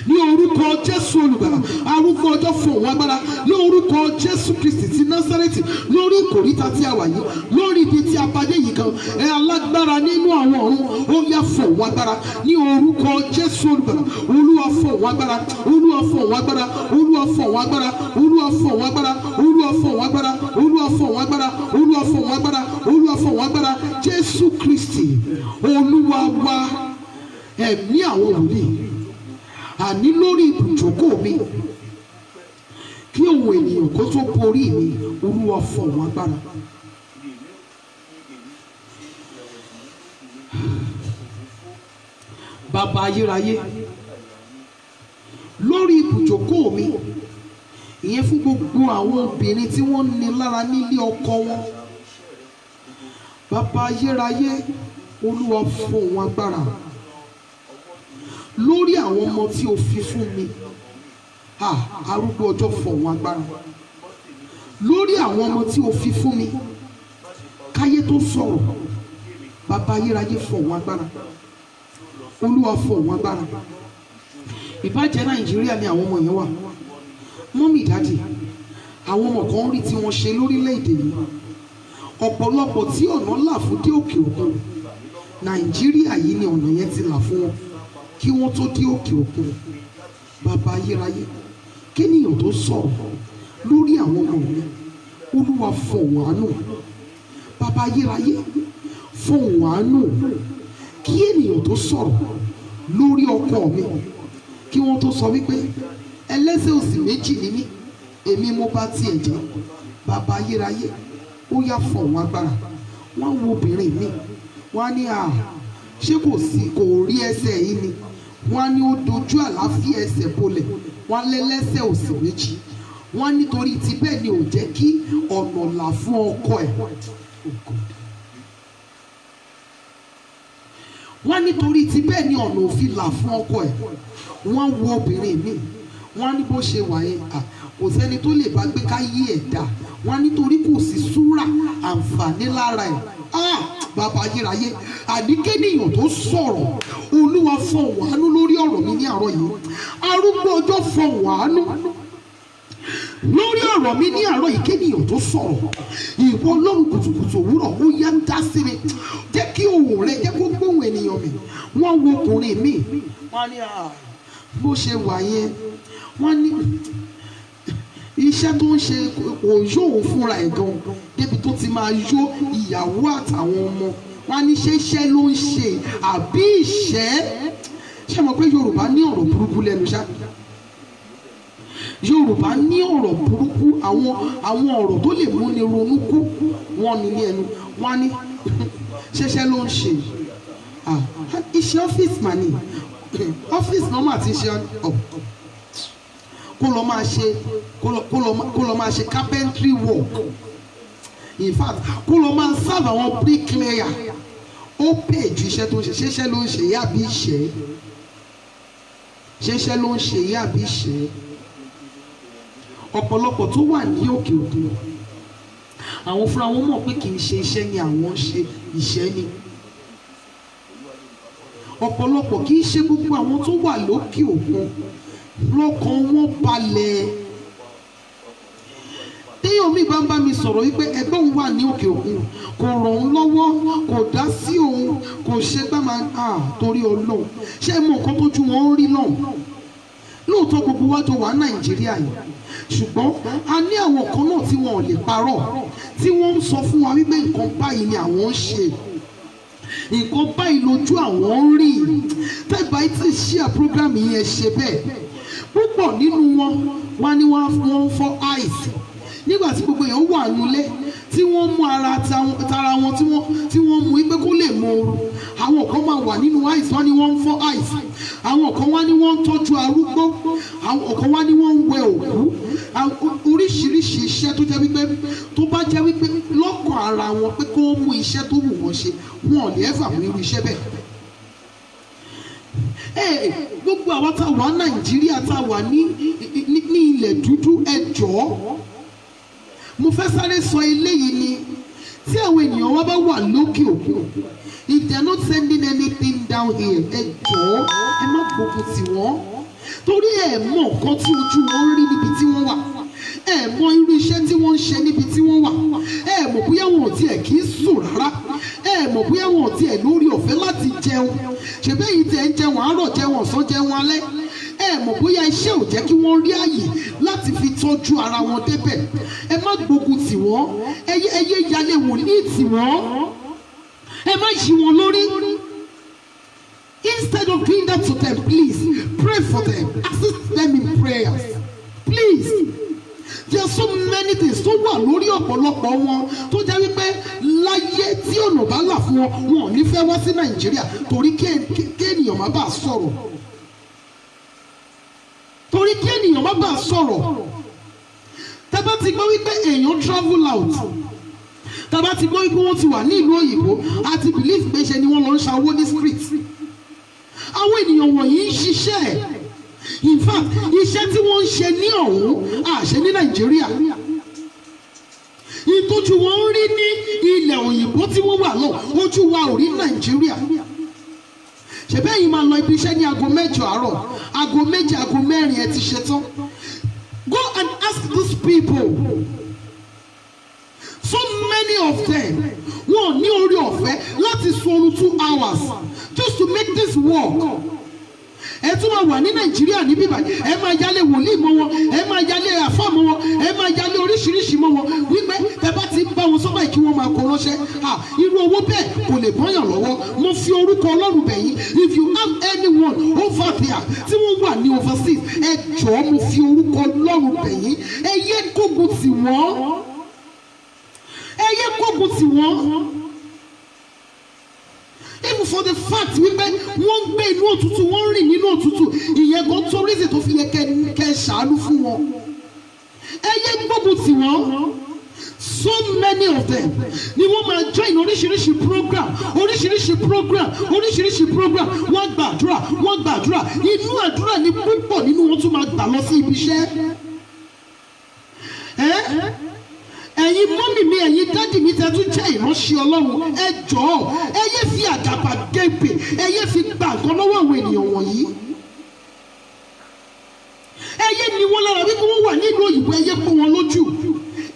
ní orúkọ Jésù olùgbàlà. Arúgbó ọjọ́ fọ̀wọ́ agbára ní orúkọ Jésù Kristi ti Násárẹ́tì, lórí ìkòríta tí a wà yìí, lórí ibi tí a padé yìí kan, ẹ alágbára nínú àwọn ọ̀run ó yá fọ̀wọ́ agbára ní orúkọ Jésù olùgbàlà. Olúwa fọ̀wọ́ agbára, Olúwa fọ̀wọ́ agbára, Olúwa fọ̀wọ́ agbára, Olúwa fọ̀wọ́ agbára, Olúwa fọ̀wọ́ agbára, Olúwa fọ̀wọ́ agbára, Olúwa fọ̀wọ́ agbára, Olúwa fọ̀wọ́ agbára. Jésù Kristi Olúwa wa. Ẹ̀mí àwọn wòlíì àní lórí ibùjókòó mi kí ohun ènìyàn kó tó borí mi Olúwa fọ̀wọ́ agbára. Bàbá ayérayé lórí ibùjókòó mi, ìyẹn fún gbogbo àwọn obìnrin tí wọ́n ní lára nílé ọkọ wọn, bàbá ayérayé Olúwa fọ̀wọ́ agbára lórí àwọn ọmọ tí o fi fún mi, arúgbó ọjọ́ fọ̀wọ́ agbára lórí àwọn ọmọ tí o fi fún mi, káyé tó sọ̀rọ̀ bàbá ayérayé fọ̀wọ́ agbára, Olúwa fọ̀wọ́ agbára. Ìbàjẹ́ Nàìjíríà ni àwọn ọmọ yẹn wà, mọ́mì dájì àwọn ọmọ kan rí tí wọ́n ṣe lórílẹ̀‐èdè yìí, ọ̀pọ̀lọpọ̀ tí ọ̀nà là fún dé òkè òkun, Nàìjíríà yìí ni ọ̀nà yẹn ti là fún wọn kí wọ́n tó dé òkè òkun. Bàbá ayérayé kéèyàn tó sọ̀rọ̀ lórí àwọn ọmọ mi Olúwa fọ̀wọ́ àánú, bàbá ayérayé fọ̀wọ́ àánú, kí ènìyàn tó sọ̀rọ̀ lórí ọkọ mi kí wọ́n tó sọ wípé ẹlẹ́sẹ̀ òsì méjì ni mí èmi mo bá tiẹ̀ jẹ́. Bàbá ayérayé ó yá fọ̀wọ́ agbára. Wọ́n wo obìnrin mi wọ́n á ní ṣé kò rí ẹsẹ̀ yìí ni, wọ́n á ní ó dojú àlàáfíà ẹsẹ̀ bolẹ̀, wọ́n á lẹ́lẹ́sẹ̀ òsì méjì, wọ́n á nítorí ti bẹ́ẹ̀ ni ò jẹ́ kí ọ̀nà là fún ọkọ ẹ̀. Wọ́n á nítorí ti bẹ́ẹ̀ ni ọ̀nà òfin là fún ọkọ ẹ̀. Wọ́n wo obìnrin mi wọ́n á ní bó ṣe wà yẹn kò sẹ́ni tó lè bá gbé káyé ẹ̀ dá, wọ́n á nítorí kò sí súrà àǹfààní lára ẹ̀. Bàbá ayérayé àdíkénìyàn tó sọ̀rọ̀ Olúwa fọ̀wọ́ àánú lórí ọ̀rọ̀ mi ní àárọ̀ yìí. Arúgbó ọjọ́ fọ̀wọ́ àánú lórí ọ̀rọ̀ mi ní àárọ̀ yìí. Kénìyàn tó sọ̀rọ̀ ìwọ Ọlọ́run kùtùkùtù òwúrọ̀ ó yá ń dá sí mi, jẹ́ kí ohùn rẹ jẹ́ kó gbóhùn ènìyàn mi. Wọ́n wo ọkùnrin mi wọ́n ní bó ṣe wà yẹn, wọ́n ní iṣẹ́ tó ń ṣe kò yó òun fúnra ẹ̀ gan débi tó ti máa yó ìyàwó àtàwọn ọmọ. Wọ́n ní ṣé iṣẹ́ ló ń ṣe àbí ìṣẹ́. Ṣé mọ̀ pé Yorùbá ní ọ̀rọ̀ burúkú lẹ́nu ṣá? Yorùbá ní ọ̀rọ̀ burúkú, àwọn ọ̀rọ̀ tó lè múni ronú kú wọ́n ní ní ẹnu. Wọ́n ní ṣẹ́ṣẹ́ ló ń ṣe iṣẹ́ ọ́fíìsì mà ní ọ́fíìsì náà mà ti ṣe kó lọ máa ṣe carpentry work, in fact kó lọ máa serve àwọn bricklayer. Ó pè ju iṣẹ́ tó ń ṣe. Ṣẹ́ṣẹ́ ló ń ṣe yá bí ìṣẹ́, ṣẹ́ṣẹ́ ló ń ṣe yá bí ìṣẹ́. Ọ̀pọ̀lọpọ̀ tó wà ní òkè òkun àwọn fúnra wọn mọ̀ pé kì í ṣe iṣẹ́ ni àwọn ń ṣe, ìṣẹ́ ni. Ọ̀pọ̀lọpọ̀ kì í ṣe gbogbo àwọn tó wà lókè òkun lọ́kàn wọn balẹ̀. Téèyàn mi bá ń bá mi sọ̀rọ̀ wípé ẹgbẹ́ òun wà ní òkè òkun kò ràn òun lọ́wọ́, kò dá sí òun, kò ṣe gbá máa torí Ọlọ́run ṣé mọ nǹkan tójú wọn ń rí náà. Lóòótọ́ gbogbo wa tó wà Nàìjíríà yìí ṣùgbọ́n a ní àwọn kan náà tí wọn ò lè parọ́ tí wọ́n ń sọ fún wa wípé nǹkan báyìí ni àwọn ń ṣe, nǹkan báyìí lójú àwọn ń rí. tẹ́gbà tí ṣíà program yẹn ṣe bẹ́ẹ̀, púpọ̀ nínú wọn wá ní wọ́n ń fọ́ àìsí nígbà tí gbogbo èèyàn wà nulẹ̀ tí wọ́n mú ara tara wọn tí wọ́n mú pé kó lè mọ ooru. àwọn kan máa wà nínú àìsí, wọ́n ní wọ́n ń fọ́ àìsí, àwọn kan wá ní wọ́n ń tọ́jú arúgbó, àwọn kan wá ní wọ́n ń wẹ òkú, oríṣiríṣi iṣẹ́ tó jẹ́ wípé tó bá jẹ́ wípé lọ́kàn ara wọn pé kó mú iṣẹ́ tó wù wọ́n ṣe, wọn ò lè ẹ́fà mú irú iṣẹ́ bẹ́ẹ̀. Gbogbo àwa tá a wà Nàìjíríà, tá a wà ní ilẹ̀ dúdú, ẹ jọ̀ọ́ mo fẹ́ sáré sọ eléyìí ni tí àwọn ènìyàn wa bá wà lókè òkun, if they are not sending anything down here, ẹ jọ̀ọ́ ẹ má gbógun tì wọ́n, torí ẹ mọ̀ nǹkan tí ojú wọn ń rí níbi tí wọ́n wà, ẹ mọ̀ irú iṣẹ́ tí wọ́n ń ṣe níbi tí wọ́n wà, ẹ mọ̀ bóyá wọn ò tiẹ̀ kì í sùn rárá, ẹ mọ̀ bóyá wọn ò tiẹ̀ lórí ọ̀fẹ́ láti jẹun, ṣèbẹ́ yìí tẹ̀ ń jẹun àárọ̀, jẹun ọ̀sán, jẹun alẹ́, ẹ mọ̀ bóyá iṣẹ́ ò jẹ́ kí wọ́n rí àyè láti fi tọ́jú ara wọn débẹ̀. ẹ má gbógun tì wọ́n, ẹyẹ yálé wòlíì tì wọ́n, ẹ má yí wọn lórí. Instead of doing that to them, please pray for them, assist them in prayers, please. There are so many things tó wà lórí ọ̀pọ̀lọpọ̀ wọn tó jẹ́ wípé láyé tí ọ̀nà bá là fún wọn, wọn ò ní fẹ́ wá sí Nàìjíríà torí kéèyàn má bàa sọ̀rọ̀, torí kí ènìyàn má bàa sọ̀rọ̀. Tábà ti gbọ́ wípé èèyàn travel out, tábà ti gbọ́ wípé wọ́n ti wà ní ìlú òyìnbó, àti believe pé ṣe ni wọ́n lọ ń ṣàwó ní street. Àwọn ènìyàn wọ̀nyí ń ṣiṣẹ́, in fact iṣẹ́ tí wọ́n ń ṣe ní ọ̀hún àṣẹ ní Nàìjíríà. Ìtọ́jú wọn ń rí ní ilẹ̀ òyìnbó tí wọ́n wà lọ, ojú wa ò rí Nàìjíríà. Ṣèbẹ́ yìí máa lọ ibi iṣẹ́ ní aago 8 àárọ̀, aago 7, aago 4 ẹ ti ṣe tán. Go and ask these people. So many of them wọn ní orí ọ̀fẹ́ láti sùn 2 hours just to make this work. ẹ tún máa wà ní Nàìjíríà níbí báyìí, ẹ máa yálé wòlíì mọ́ wọn, ẹ máa yálé àfáà mọ́ wọn, ẹ máa yálé oríṣiríṣi mọ́ wọn, wípé tẹ bá ti bá wọn sọ́bà kí wọ́n máa kó ránṣẹ́. Irú owó bẹ́ẹ̀ kò lè bọ́yàn lọ́wọ́. Mo fi orúkọ Ọlọ́run bẹ̀ yín, if you have anyone over there tí wọ́n wà ní overseas, ẹ jọ̀ọ́ mo fi orúkọ Ọlọ́run bẹ̀ yín, ẹ yé gbógun tì wọ́n, ẹ yé gbógun tì wọ́n. Even for the fact wípé wọ́n ń gbé inú òtútù, wọ́n ń rìn nínú òtútù, ìyẹn kan tó reason tó fi yẹ kẹ́ ṣàánú fún wọn. ẹ yé gbógun tì wọ́n. So many of them ni wọ́n máa join oríṣiríṣi program, wọ́n gbàdúrà, inú àdúrà ni púpọ̀ nínú wọn tún máa gbà lọ sí ibi iṣẹ́. Ẹ̀yin mọ́mì mi, ẹ̀yin dádì mi tẹ́ tún jẹ́ ìránṣẹ́ Ọlọ́run, ẹ jọ̀ọ́ ẹ yé fi àgàbàgebè, ẹ yé fi gbà nǹkan lọ́wọ́ àwọn ènìyàn wọ̀nyí. ẹ yé ni wọ́n lára wípé wọ́n wà nínú òyìnbó, ẹ yé pọ́n wọn lójú,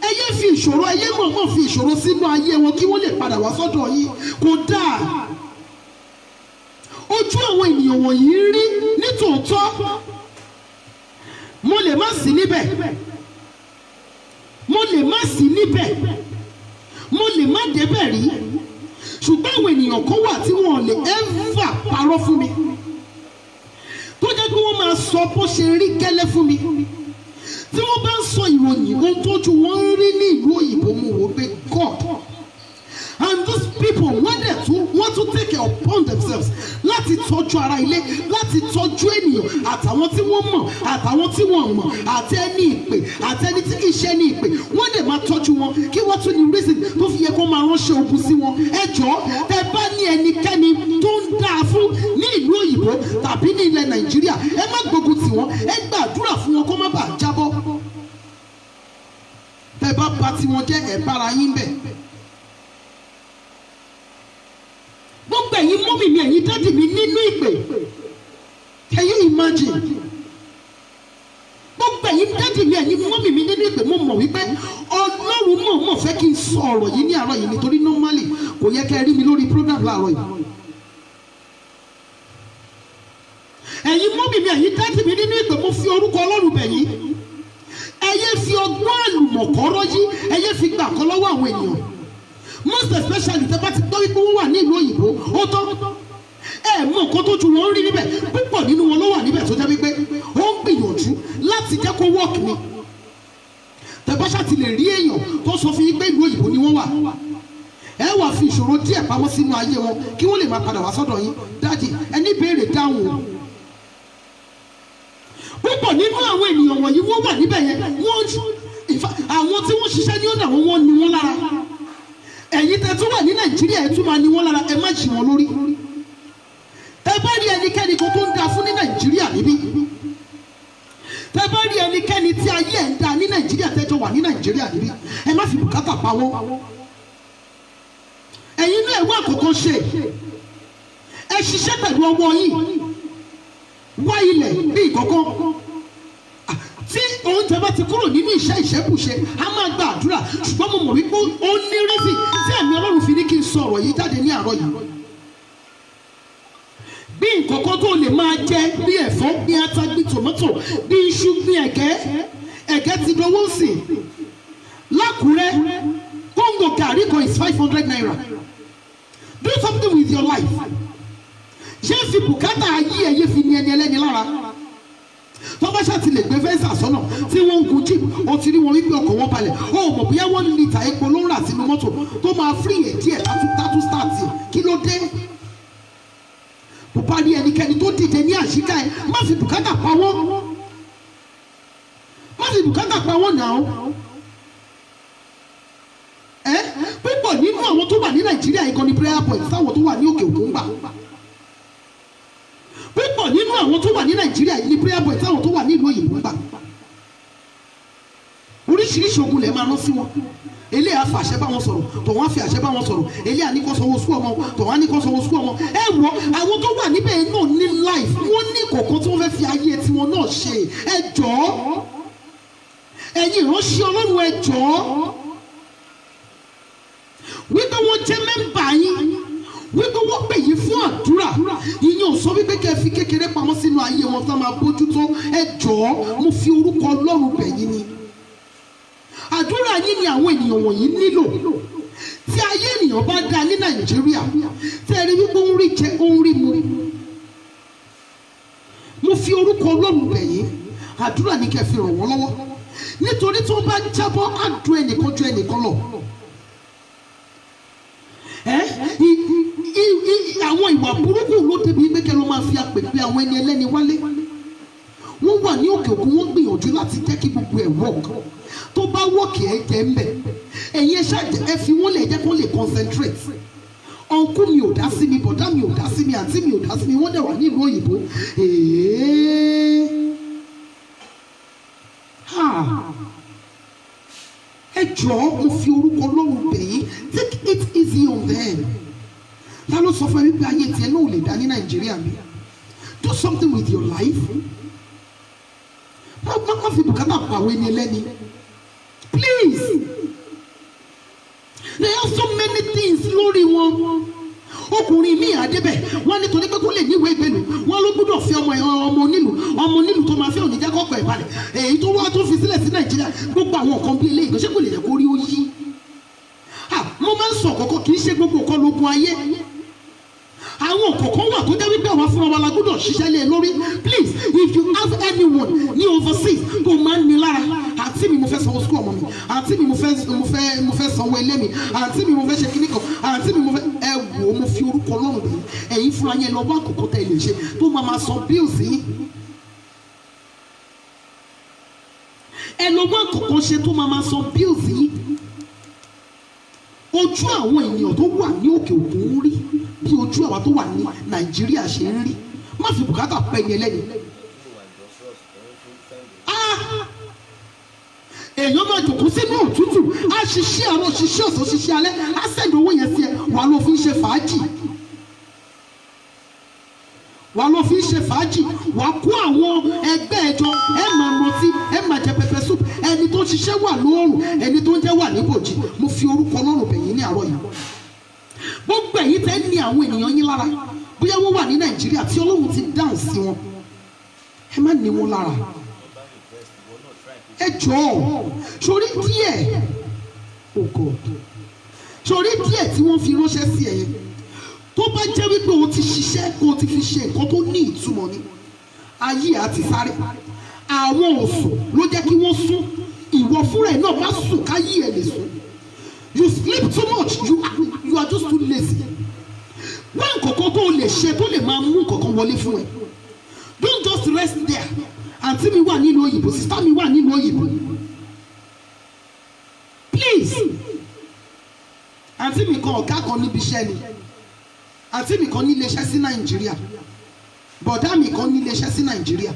ẹ yé fi ìṣòro, ẹ yé mọ̀ọ́mọ̀ fi ìṣòro sínú ayé wọn kí wọ́n lè padà wá sọ́dọ̀ yín. Kò dáa. Ojú àwọn ènìyàn wọ̀nyí rí nítòótọ́. Mo lè má sí níbẹ̀, mo lè má sí níbẹ̀, mo lè má débẹ̀ rí, ṣùgbọ́n àwọn ènìyàn kan wà tí wọ́n lè ever parọ́ fún mi, tó jẹ́ pé wọ́n máa sọ bó ṣe rí gẹ́lẹ́ fún mi. Tí wọ́n bá ń sọ ìròyìn ohun tójú wọn ń rí ní ìlú òyìnbó, mo wò pé God, and those people want to take it upon themselves láti tọ́jú ara ilé, láti tọ́jú ènìyàn, àtàwọn tí wọ́n mọ̀, àtàwọn tí wọ́n mọ̀, àti ẹni ìpè, àti ẹni tí kìí ṣe ní ìpè, wọ́n dẹ̀ máa tọ́jú wọn. Kí wọ́n tún ní reason tó fi yẹ kó máa ránṣẹ́ ogun sí wọn. Ẹ jọ̀ọ́ tẹ bá ní ẹnikẹ́ni tó ń dáa fún ní ìlú òyìnbó tàbí ní ilẹ̀ Nàìjíríà, ẹ má gbógun tì wọ́n, ẹ gbàdúrà fún wọn kó má bàa jábọ́. Tẹ bá bà tiwọn jẹ́, ẹ bára yín bẹ̀. Gbogbo ẹ̀yin mọ́mì mi, ẹ̀yin dádì mi nínú ìpè, can you imagine? Gbogbo ẹ̀yin dádì mi, ẹ̀yin mọ́mì mi nínú ìpè, mo mọ̀ wípé Ọlọ́run mọ̀ fẹ́ kí n sọ ọ̀rọ̀ yìí ní àárọ̀ yìí, nítorí normally kò yẹ kẹ́ rí mi lórí program láàárọ̀ yìí. Ẹ̀yin mọ́mì mi, ẹ̀yin dádì mi nínú ìpè, mo fi orúkọ Ọlọ́run bẹ̀ yín, ẹ yé àlùmọ̀kọ́rọ́ yí ẹyẹ fi gbà kọ́ lọ́wọ́ àwọn ènìyàn most especially tẹ́ bá ti gbọ́ wípé wọ́n wà ní ìlú òyìnbó ó tọ́ ẹ mọ nǹkan tó ju wọn rí níbẹ̀ púpọ̀ nínú wọn ló wà níbẹ̀ tó jẹ́ wípé ó ń gbìyànjú láti jẹ́ kó work ni tẹ́ bá ṣáà ti lè rí èèyàn tó sọ fún yín pé ìlú òyìnbó ni wọ́n wà ẹ wà fi ìṣòro díẹ̀ pamọ́ sínú ayé wọn kí wọ́n lè máa padà wá sọ́dọ̀ yín dáàdì ẹni béèrè dáhùn o púpọ̀ nínú àwọn ènìyàn wọ̀nyí wọ́n wà níbẹ̀ yẹn àwọn tí wọ́n ṣiṣẹ́ ní ọ̀nà wọn ni wọ́n lára ẹ̀yin tẹ́ tún wà ní Nàìjíríà ẹ̀ tún máa ní wọ́n lára ẹ má jì wọ́n lórí tẹ́ bá rí ẹnikẹ́ni kan tó ń da fún ní Nàìjíríà níbí tẹ́ bá rí ẹnikẹ́ni tí ayé ẹ̀ ń da ní Nàìjíríà tẹ́jọ́ wà ní Nàìjíríà níbí ẹ má fi bùkátà pa wọ́n ẹ̀yin náà ẹ̀wọ́ àkọ́kọ́ ṣe ẹ ṣiṣẹ́ pẹ̀lú ọwọ́ yìí wá ilẹ̀ ní ìkọ̀kọ́ tí oúnjẹ bá ti kúrò nínú iṣẹ́ ìṣẹ́kùṣe a máa gba àdúrà ṣùgbọ́n mo mọ̀ wípé ó ní rẹ́sì tí ẹ̀mí Ọlọ́run fi ní kí n sọ ọ̀rọ̀ yìí jáde ní àárọ̀ yìí bí nǹkankan tó lè máa jẹ bí ẹ̀fọ́ bí ata bí tòmátò bí iṣu bí ẹ̀gẹ́ ti dọwọ́ sí l'Ákúrẹ́ kóńgò gàrí kan is 500 naira do something with your life ṣé fi bùkátà ayé ẹ̀yẹ fi ní ẹni ẹlẹ́ni lára tọ́ba ṣáà ti lè gbé fẹ́ǹsà sọ́nà tí wọ́n ń gun jíìpù ó ti rí wọn wípé ọkọ̀ wọn balẹ̀ ó mọ̀ bóyá 1 litre epo ló ń rà sínú mọ́tò tó máa free ẹ̀ díẹ̀ tátú start kí ló dé bùbá rí ẹnikẹ́ni tó dìde ní àṣìká ẹ̀ má fi bùkátà pa wọ́n má fi bùkátà pa wọ́n náà púpọ̀ nínú àwọn tó wà ní Nàìjíríà yìí kan ní prayer point táwọn tó wà ní òkè òkun gbà púpọ̀ nínú àwọn tó wà ní Nàìjíríà yìí ní prayer point táwọn tó wà ní ìlú òyìnbó gbà oríṣiríṣi ogun lè máa rán sí wọn eléyà á fi àṣẹ bá wọn sọ̀rọ̀ tọ̀wọ́n á fi àṣẹ bá wọn sọ̀rọ̀ eléyà ní kó sanwó sukú ọmọ tọ̀wọ́n á ní kó sanwó sukú ọmọ ẹ wọ àwọn tó wà níbẹ̀ náà ní life wọ́n ní kọ̀ọ̀kan tí wọ́n fẹ́ fi ayé tiwọn náà ṣe ẹ jọ̀ọ́ ẹ̀yin ìránṣẹ́ Ọlọ́run ẹ jọ̀ọ́ wípé wọ́n jẹ́ mẹ́mbà yín wípé wọ́n pè yín fún àdúrà ìyẹn ò sọ wípé kẹ́ ẹ fi kékeré pamọ́ sínú ayé wọn tó máa bójútó ẹ jọ̀ọ́ mo fi orúkọ Ọlọ́run bẹ̀ yín ni àdúrà yín ni àwọn ènìyàn wọ̀nyí nílò tí ayé ènìyàn bá dá ní Nàìjíríà tí ẹ rí wípé ó ń rí jẹ ó ń rí mu mo fi orúkọ Ọlọ́run bẹ̀ yín àdúrà ní kẹ́ ẹ fi ràn wọ́n lọ́wọ́ nítorí tí wọ́n bá jábọ́ á dùn ẹnìkan ju ẹnìkan lọ àwọn ìwà burúkú ló débi pé kẹ́ ló máa fi àpèpè àwọn ẹni ẹlẹ́ni wálé wọ́n wà ní òkè òkun wọ́n gbìyànjú láti jẹ́ kí gbogbo ẹ̀ work tó bá work ẹ̀ jẹ́ ń bẹ̀ ẹ̀yin ẹ fi wọ́n lè jẹ́ kó lè concentrate ọ̀nkú mi ò dá sí mi bọ̀dá mi ò dá sí mi àǹtí mi ò dá sí mi wọ́n dẹ̀ wà ní ìlú òyìnbó ẹ jọ̀ọ́ mo fi orúkọ Ọlọ́run bẹ̀ yín take it easy on them ta ló sọ fún ẹ wípé ayé tiẹ̀ náà ò lè dá ní Nàìjíríà mi do something with your life má fi bùkátà pa àwọn ẹni ẹlẹ́ni please there are so many things lórí wọn ọkùnrin mi àdébẹ̀ wọ́n nítorí pé kó lè níwèé ìgbélu wọ́n ló gbọ́dọ̀ fi ọmọ onílù tó máa fi òní jẹ́ kọ́kọ́ ẹ̀ balẹ̀ èyí tó wá tó fi sílẹ̀ sí Nàìjíríà gbogbo àwọn nǹkan bíi eléyìí gbèsè kò lè yẹ kó rí ó yí mo máa ń sọ kọ́kọ́ kì í ṣe gbogbo nǹkan lógun ayé àwọn kọ̀ọ̀kan wà tó jẹ́ wípé àwọn afúnra wa la gbọ́dọ̀ ṣiṣẹ́ lé lórí please if you have anyone ní overseas tó máa ń ní lára àǹtí mi mo fẹ́ sanwó sukú ọmọ mi àǹtí mi mo fẹ́ sanwó ilé mi àǹtí mi mo fẹ́ ṣe kíní kan àǹtí mi mo fẹ́ ẹ wò ó mo fi orúkọ Ọlọ́run bẹ̀yìn ẹ̀yin fúnra yẹn lọ wá àkókò tẹ̀ lè ṣe tó máa san bills yín ẹ lọ wá àkókò ṣe tó máa san bills yín ojú àwọn ènìyàn tó wà ní òkè òkun ń rí bí ojú àwa tó wà ní Nàìjíríà ṣe ń rí má fi bùkátà pẹ́ ní ẹlẹ́ni. èèyàn máa jòkó sínú òtútù á ṣiṣẹ́ àárọ̀ ṣiṣẹ́ ọ̀sán ṣiṣẹ́ alẹ́ á sẹ́ni owó yẹn sí ẹ wà ló fi ń ṣe fàájì wà kó àwọn ẹgbẹ́ ẹjọ́ ẹ máa mọtí ẹ máa jẹ pẹpẹ soup ẹni tó ṣiṣẹ́ wà lóòrùn ẹni tó ń jẹ́ wà níbòjì mo fi orúkọ Ọlọ́run bẹ̀yìn ní àárọ̀ yìí gbogbo ẹ̀yin tẹ́ ní àwọn ènìyàn yín lára bóyá wọ́n wà ní Nàìjíríà tí Ọlọ́run ti dáhùn sí wọn ẹ má ní wọn lára ẹ jọ̀ọ́ sórí díẹ̀ ògo sórí díẹ̀ tí wọ́n fi ránṣẹ́ sí ẹ̀yẹ tó bá jẹ́ wípé o ti ṣiṣẹ́ kó o ti fi ṣe nǹkan tó ní ìtumọ̀ ni ayé àti sáré àwọn òsùn ló jẹ́ kí wọ́n sún ìwọ fúnra ẹ̀ náà má sùn káyé ẹ̀ lè sùn you sleep too much you are just too lazy wá nǹkankan tó o lè ṣe tó lè máa mú nǹkankan wọlé fún ẹ don't just rest there àǹtí mi wà nínú òyìnbó sísá mi wà nínú òyìnbó please àǹtí mi kan ọ̀gá kan níbi iṣẹ́ ni àǹtí mi kan ní iléeṣẹ́ sí Nàìjíríà bọ̀dá mi kan ní iléeṣẹ́ sí Nàìjíríà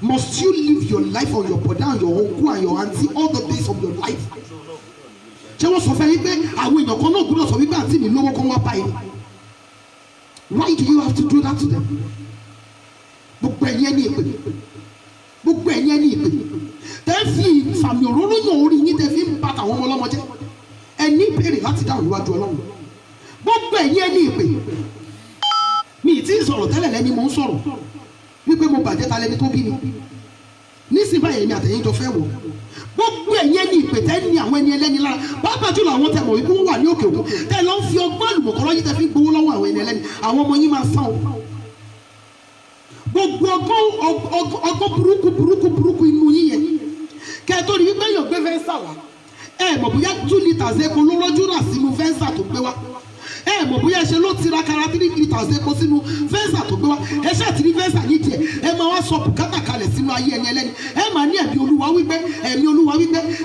must you live your life on your bọ̀dá and your uncle and your aunty all the days of your life ṣé wọ́n sọ fẹ́ wípé àwọn èèyàn kan náà gbọ́dọ̀ sọ wípé àǹtí mi lówó kan wá báyìí why do you have to do that to them gbogbo ẹ̀yin ẹni ìpè gbogbo ẹ̀yin ẹni ìpè tẹ́ fi ìfàmì òróró yàn orí yín tẹ́ fi ń bàtà àwọn ọmọ ọlọ́mọ jẹ́ ẹni béèrè láti dáhùn níwájú Ọlọ́run gbogbo ẹ̀yin ẹni ìpè mi ì tí ì sọ̀rọ̀ tẹ́lẹ̀ lẹ́ni mò ń sọ̀rọ̀ wípé mo bàjẹ́ ta lẹni tó bí mi nísìnyí báyìí èmi àtẹ̀yìn jọ fẹ́ wò gbogbo ẹ̀yin ẹni ìpè tẹ́ ní àwọn ẹni ẹlẹ́ni lára pàápàá jùlọ àwọn tẹ́ mọ̀ wípé wọ́n wà ní òkè òkun tẹ́ lọ́ fi ọgbọ́n àlùmọ̀kọ́rọ́ yìí tẹ́ fi gbowó lọ́wọ́ àwọn ẹni ẹlẹ́ni àwọn ọmọ yín máa sàn o gbogbo ọgbọ́n burúkú inú yín yẹn kẹ́ẹ̀tọ́ ni wípé yóò gbé fẹ́ǹsà wá ẹ mọ̀ bóyá 2 litres epo ló rọ́jú rà sínú fẹ́ǹsà tó gbé wá ẹ mọ̀ bóyá ṣe ló tira kara 3 litres epo sínú fẹ́ǹsà tó gbé wá ẹ ṣáà ti rí fẹ́ǹsà yìí díẹ̀ ẹ máa wá sọ bùkátà kalẹ̀ sínú ayé ẹni ẹlẹ́ni ẹ máa ní ẹ̀mí olúwa wípé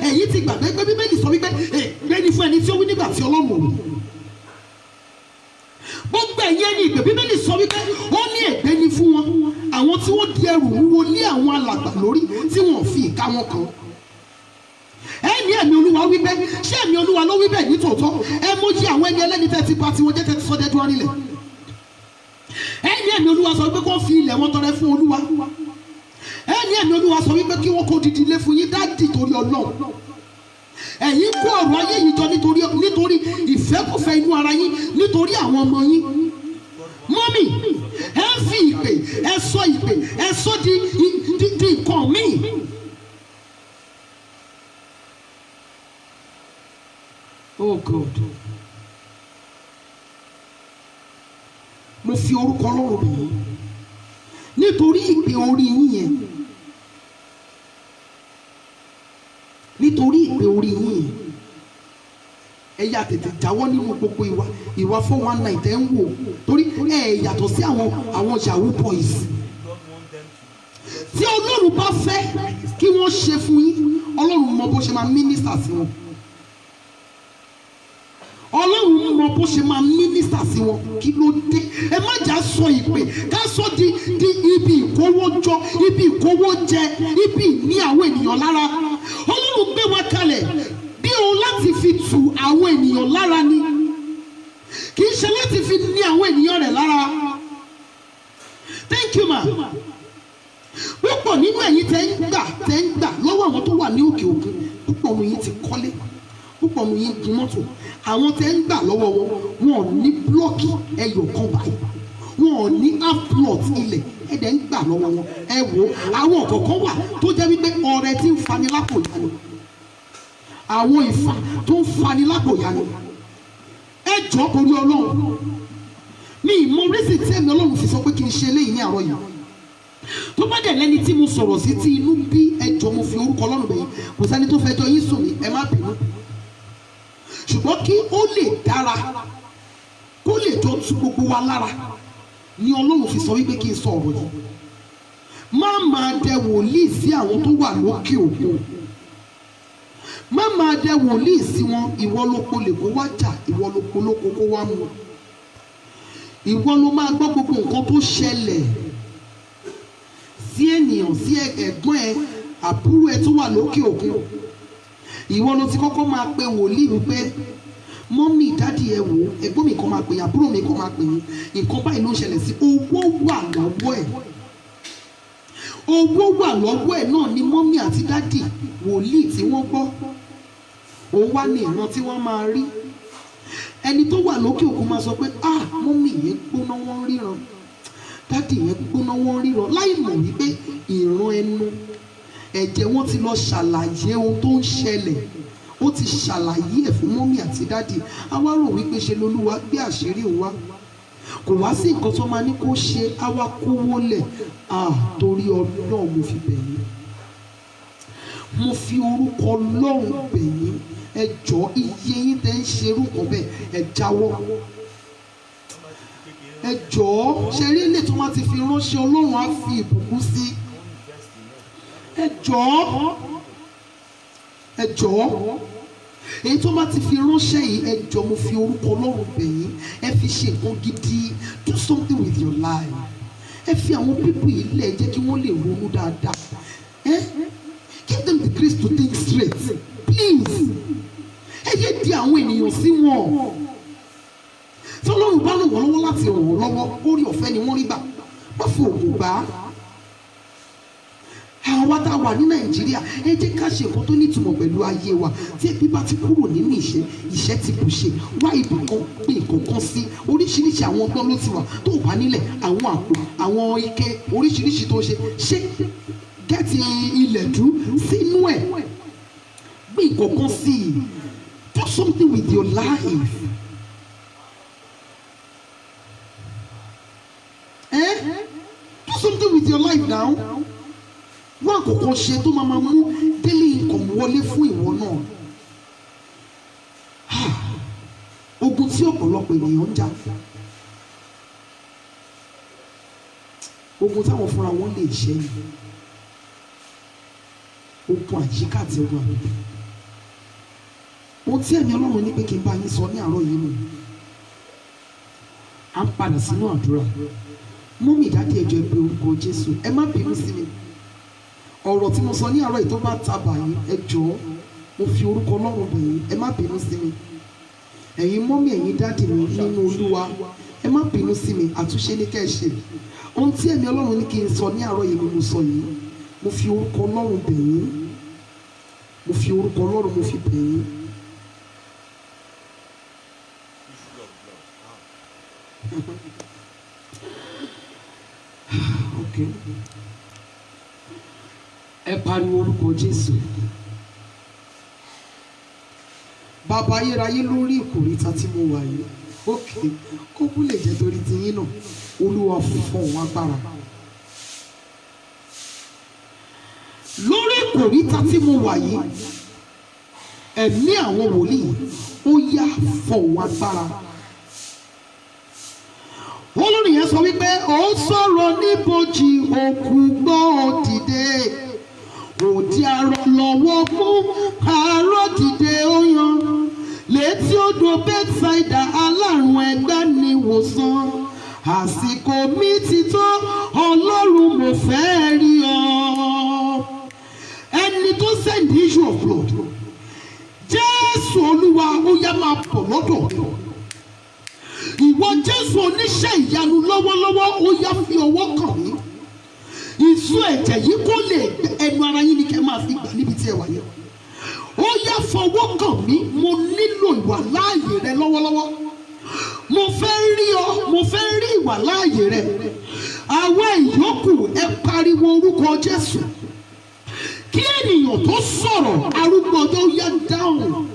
ẹ̀yin ti gbàgbé pé bíbélì sọ wípé ègbé ni fún ẹni tí ó wí nígbà tí Ọlọ́run ò wí gbogbo ẹ̀yin ẹni ìgbè bíbélì sọ wípé ó ní ègbé ni fún wọn àwọn tí wọ́n di ẹrù wúwo lé àwọn alàgbà lórí tí wọ́n fi ìka wọn kàn ẹni ẹ̀mí olúwa wí bẹ́ẹ̀ ṣé ẹ̀mí olúwa ló wí bẹ́ẹ̀ ní tòótọ́ ẹ mójú àwọn ẹni ẹlẹ́ni tẹ́ ti pa tiwọn jẹ́ tẹ́ ti sọ dẹ́dúrà nílẹ̀ ẹni ẹ̀mí olúwa sọ wípé kó fi ilẹ̀ wọn tọrẹ fún olúwa ẹni ẹ̀mí olúwa sọ wípé kí wọ́n kó didi ilé fún yín dádì torí Ọlọ́run ẹ̀yin kó ọ̀rọ̀ ayé yìí jọ nítorí ìfẹ́kùfẹ́ inú ara yín nítorí àwọn ọmọ yín mọ́mì ẹ fi ìpè ẹ sọ ìpè ẹ sọ di nǹkan míì. Oh God. Mo fi orúkọ Ọlọ́run bì yín nítorí ìpè orí yín yẹn nítorí ìpè orí yín yẹn ẹ yà tètè jáwọ́ nínú gbogbo ìwà 419 tẹ́ ń wò torí ẹ yàtọ̀ sí àwọn yahoo boys tí Ọlọ́run bá fẹ́ kí wọ́n ṣe fún yín Ọlọ́run mọ bó ṣe máa mínísítà sí wọn. Ọlọ́run mọ bó ṣe máa mínísítà sí wọn kí ló dé ẹ má jà sọ ìpè ká sọ di ibi ìkówójọ ibi ìkówójẹ ibi ní àwọn ènìyàn lára Ọlọ́run gbé wa kalẹ̀ bí òun láti fi tù àwọn ènìyàn lára ni kì í ṣe láti fi ní àwọn ènìyàn rẹ̀ lára. Thank you ma. Púpọ̀ nínú ẹ̀yin tẹ́ ń gbà lọ́wọ́ àwọn tó wà ní òkè òkun púpọ̀ nínú yín ti kọ́lé púpọ̀ nínú yín gun mọ́tò àwọn tẹ́ ń gbà lọ́wọ́ wọn ò ní blọ́ọ̀kì ẹyọ kan báyìí wọn ò ní half plot ilẹ̀ ẹ̀dẹ̀ ń gbà lọ́wọ́ wọn ẹ wo àwọn ọ̀kọ̀ọ̀kan wà tó jẹ́ wípé ọrẹ tí ń fani lápò yá ni àwọn ìfà tó ń fani lápò yá ni ẹ jọ torí Ọlọ́run mi ìmọ̀ oríṣi tí ẹ̀mí Ọlọ́run fi sọ pé kí n ṣe eléyìí ní àárọ̀ yìí tó bá dẹ̀ lẹ́ni tí mo sọ̀rọ̀ sí tí inú bí ẹjọ́ mo fi orúkọ Ọlọ́run bẹ̀yìn kò sẹ́ni tó fẹjọ́ yín sùn mí ẹ má bínú ṣùgbọ́n kí ó lè dára kó lè jọ tú gbogbo wa lára ni Ọlọ́run fi sọ wípé kí n sọ ọ̀rọ̀ yìí má máa dẹ wòlíì sí àwọn tó wà lókè òkun má máa dẹ wòlíì sí wọn ìwọ ló kó lè kó wá jà ìwọ ló kó ló kó kó wá mú ìwọ ló máa gbọ́ gbogbo nǹkan tó ṣẹlẹ̀ sí ènìyàn sí ẹ̀gbọ́n ẹ àbúrò ẹ tó wà lókè òkun ìwọ ló ti kọ́kọ́ máa pe wòlíì wípé mọ́mí dádì ẹ wò ẹ̀gbọ́n mi kan máa pè yín àbúrò mi kan máa pè yín nǹkan báyìí ló ń ṣẹlẹ̀ sí owó wà lọ́wọ́ ẹ̀ owó wà lọ́wọ́ ẹ̀ náà ni mọ́mí àti dádì wòlíì tí wọ́n gbọ́ òun wá ní ìran tí wọ́n máa rí ẹni tó wà lókè òkun máa sọ pé mọ́mí yẹn gbóná wọ́n ríran dádì yẹn gbóná wọ́n ríran láì mọ̀ wípé ìran ẹnu ẹ̀jẹ̀ wọn ti lọ ṣàlàyé ohun tó ń ṣẹlẹ̀, ó ti ṣàlàyé ẹ̀ fún mọ́mí àti dádì. A wá rò wípé ṣe lolúwa gbé àṣírí òun wá, kò wá sí nǹkan tó máa ní kó ṣe, á wá kówó lẹ̀. Torí Ọlọ́run mo fi bẹ̀ yín, mo fi orúkọ Ọlọ́run bẹ̀ yín, ẹ jọ̀ọ́ iye yín tẹ́ ń ṣe orúkọ bẹ́ẹ̀ ẹ jáwọ́. Ẹ jọ̀ọ́ ṣe rí ilé tó máa ti fi ránṣẹ́ Ọlọ́run á fi ìbùkún sí. Ẹ jọ̀ọ́ èyí tó bá ti fi ránṣẹ́ yìí, ẹ jọ̀ọ́ mo fi orúkọ Ọlọ́run bẹ̀ yín, ẹ fi ṣe nǹkan gidi. Do something with your life. Ẹ fi àwọn pípù yìí lẹ̀, jẹ́ kí wọ́n lè ronú dáadáa. Give them the grace to think straight, please. Ẹ yé di àwọn ènìyàn sí wọn. Tí Ọlọ́run bá ràn wọ́n lọ́wọ́ láti ràn wọ́n lọ́wọ́, orí ọ̀fẹ́ ni wọ́n rí gbà, má fi òògùn gbà á. Àwa tá a wà ní Nàìjíríà, ẹ jẹ́ ká ṣe nǹkan tó nítumọ̀ pẹ̀lú ayé wa. Tí ẹbí bá ti kúrò nínú ìṣẹ́ ti bù ṣe, wá ibì kan gbé nǹkan sí. Oríṣiríṣi àwọn ọgbọ́n ló ti wà tó bá nílẹ̀, àwọn àpò, àwọn ike oríṣiríṣi tó ṣe gẹ́tì ilẹ̀ dú sínú ẹ̀, gbé nǹkan sí i. Do something with your life. Do something with your life now. Wọ́n àkọ́kọ́ ṣe tó máa mú daily income wọlé fún ìwọ náà. Ogun tí ọ̀pọ̀lọpọ̀ ènìyàn ń jà, ogun táwọn fúnra wọn lè ṣe ni, ogun àyíká àti ogun àgbègbè. Ohun tí ẹ̀mí Ọlọ́run ní pé kí n bá yín sọ ní àárọ̀ yìí nù. À ń padà sínú àdúrà. Mọ́mì ìdádì ẹjọ́ ẹ pé orúkọ Jésù, ẹ má bínú sí mi. Ọ̀rọ̀ tí mo sọ ní àárọ̀ yìí tó bá tabà yín, ẹ jọ̀ọ́ mo fi orúkọ Ọlọ́run bẹ̀ yín, ẹ má bínú sí mi. Ẹ̀yin mọ́mì, ẹ̀yin dádì mi nínú Olúwa, ẹ má bínú sí mi, àtúnṣe ní kẹ́ ẹ ṣe. Ohun tí ẹ̀mí Ọlọ́run ní kí n sọ ní àárọ̀ yìí ni mo sọ yìí. Mo fi orúkọ Ọlọ́run bẹ̀ yín, mo fi orúkọ Ọlọ́run mo fi bẹ̀ yín. Okay. Ẹ pariwo orúkọ Jésù. Bàbá ayérayé lórí ìkòríta tí mo wà yìí, kó kú lè jẹ́ torí tiyín náà, Olúwa fọ̀hún agbára. Lórí ìkòríta tí mo wà yìí, ẹ̀mí àwọn wòlíì ó yá fọ̀hún agbára. Olórin yẹn sọ wípé ó sọ̀rọ̀ níbojì òkú gbọ́ dìde, òdì arọ lọ́wọ́ mú àárọ̀ dìde ó yan, létí odò Bẹ́tísáídà alárùn ẹgbẹ́ ni wòsàn. Àsìkò mi ti tó, Ọlọ́run mo fẹ́ rí ọ. Ẹni tó send the issue of blood, Jésù Olúwa ó yá máa bọ̀ lọ́dọ̀ mi. Ìwọ Jésù oníṣẹ́ ìyanu lọ́wọ́lọ́wọ́ ó yá fi ọwọ́ kàn mí. Ìṣú ẹ̀jẹ̀ yìí kó lè ẹnu ara yín ni kẹ́ máa fi gbà níbi tí ẹ wà yẹn. Ó yá fọwọ́ kàn mí, mo nílò ìwà láàyè rẹ lọ́wọ́lọ́wọ́. Mo fẹ́ rí ọ, mo fẹ́ rí ìwà láàyè rẹ. Àwa ìyókù ẹ pariwo orúkọ Jésù. Kí ènìyàn tó sọ̀rọ̀, arúgbó ọjọ́ yá dáhùn.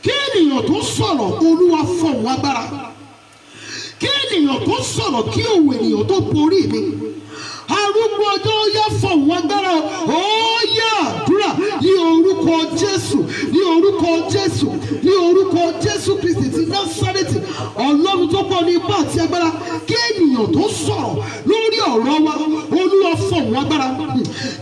Kí ènìyàn tó sọ̀rọ̀, Olúwa fọ̀hún agbára. Kí ènìyàn tó sọ̀rọ̀, kí òun ènìyàn tó borí mi. Arúgbó ọjọ́ yá fọ̀hún agbára, ó yá àdúrà ní orúkọ Jésù, ní orúkọ Jésù, ní orúkọ Jésù Kristi ti Násárẹ́tì. Ọlọ́run tó pọ̀ ní ipá àti agbára. Kí ènìyàn tó sọ̀rọ̀ lórí ọ̀rọ̀ wa, Olúwa fọ̀hún agbára.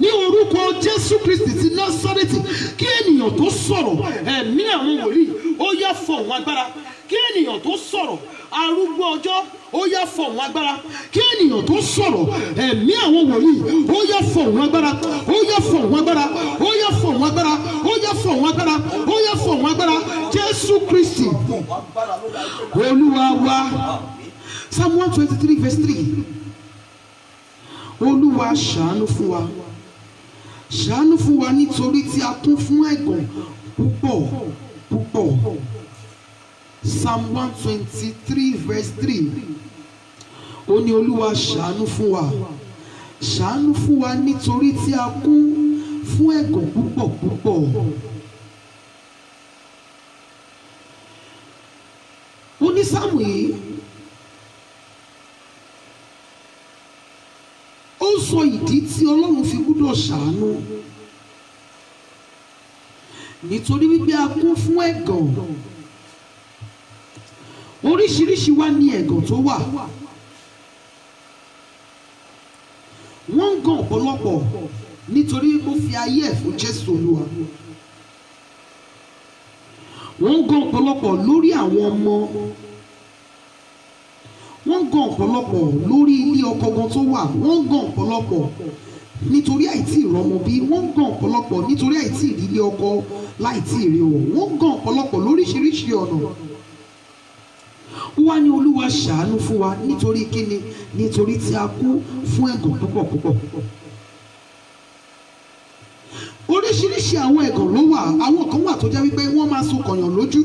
Ní orúkọ Jésù Kristi ti Násárẹ́tì. Kí ènìyàn tó sọ̀rọ̀, ẹ̀mí àwọn wòlíì ó yá fọ̀hún agbára. Kí ènìyàn tó sọ̀rọ̀, arúgbó ọjọ́ ó yá fọ̀hún agbára. Kí ènìyàn tó sọ̀rọ̀, ẹ̀mí àwọn wòlíì ó yá fọ̀hún agbára, ó yá fọ̀hún agbára, ó yá fọ̀hún agbára, ó yá fọ̀hún agbára, ó yá fọ̀hún agbára. Jésù Kristi Olúwa wa. Psalm 123 verse 3. Olúwa ṣàánú fún wa, ṣàánú fún wa nítorí tí a kún fún ẹ̀gàn púpọ̀ púpọ̀. Psalm 123 verse 3. Ó ní Olúwa ṣàánú fún wa, ṣàánú fún wa nítorí tí a kún fún ẹ̀gàn púpọ̀ púpọ̀. Onísáàmù yìí ó sọ ìdí tí Ọlọ́run fi gbúdọ̀ ṣàánú nítorí wípé a kún fún ẹ̀gàn. Oríṣiríṣi wá ní ẹ̀gàn tó wà. Wọ́n ń gàn ọ̀pọ̀lọpọ̀ nítorí wípé ó fi ayé ẹ̀ fún Jésù Olúwa. Wọ́n ń gàn ọ̀pọ̀lọpọ̀ lórí àwọn ọmọ. Wọ́n ń gàn ọ̀pọ̀lọpọ̀ lórí ilé ọkọ gan tó wà. Wọ́n ń gàn ọ̀pọ̀lọpọ̀ nítorí àìtí ìrọmọ bí. Wọ́n ń gàn ọ̀pọ̀lọpọ̀ nítorí àìtí ìdílé ọkọ láìtí ìrè wọ̀. Wọ́n ń gàn ọ̀pọ̀lọpọ̀ lóríṣiríṣi ọ̀nà. Ó wá ní Olúwa ṣàánú fún wa nítorí kíni? Nítorí tí a kú fún ẹ̀gàn púpọ̀ púpọ̀. Oríṣiríṣi àwọn ẹ̀gàn ló wà. Àwọn kan wà tó jẹ́ wípé wọ́n máa so kọ̀yàn lójú.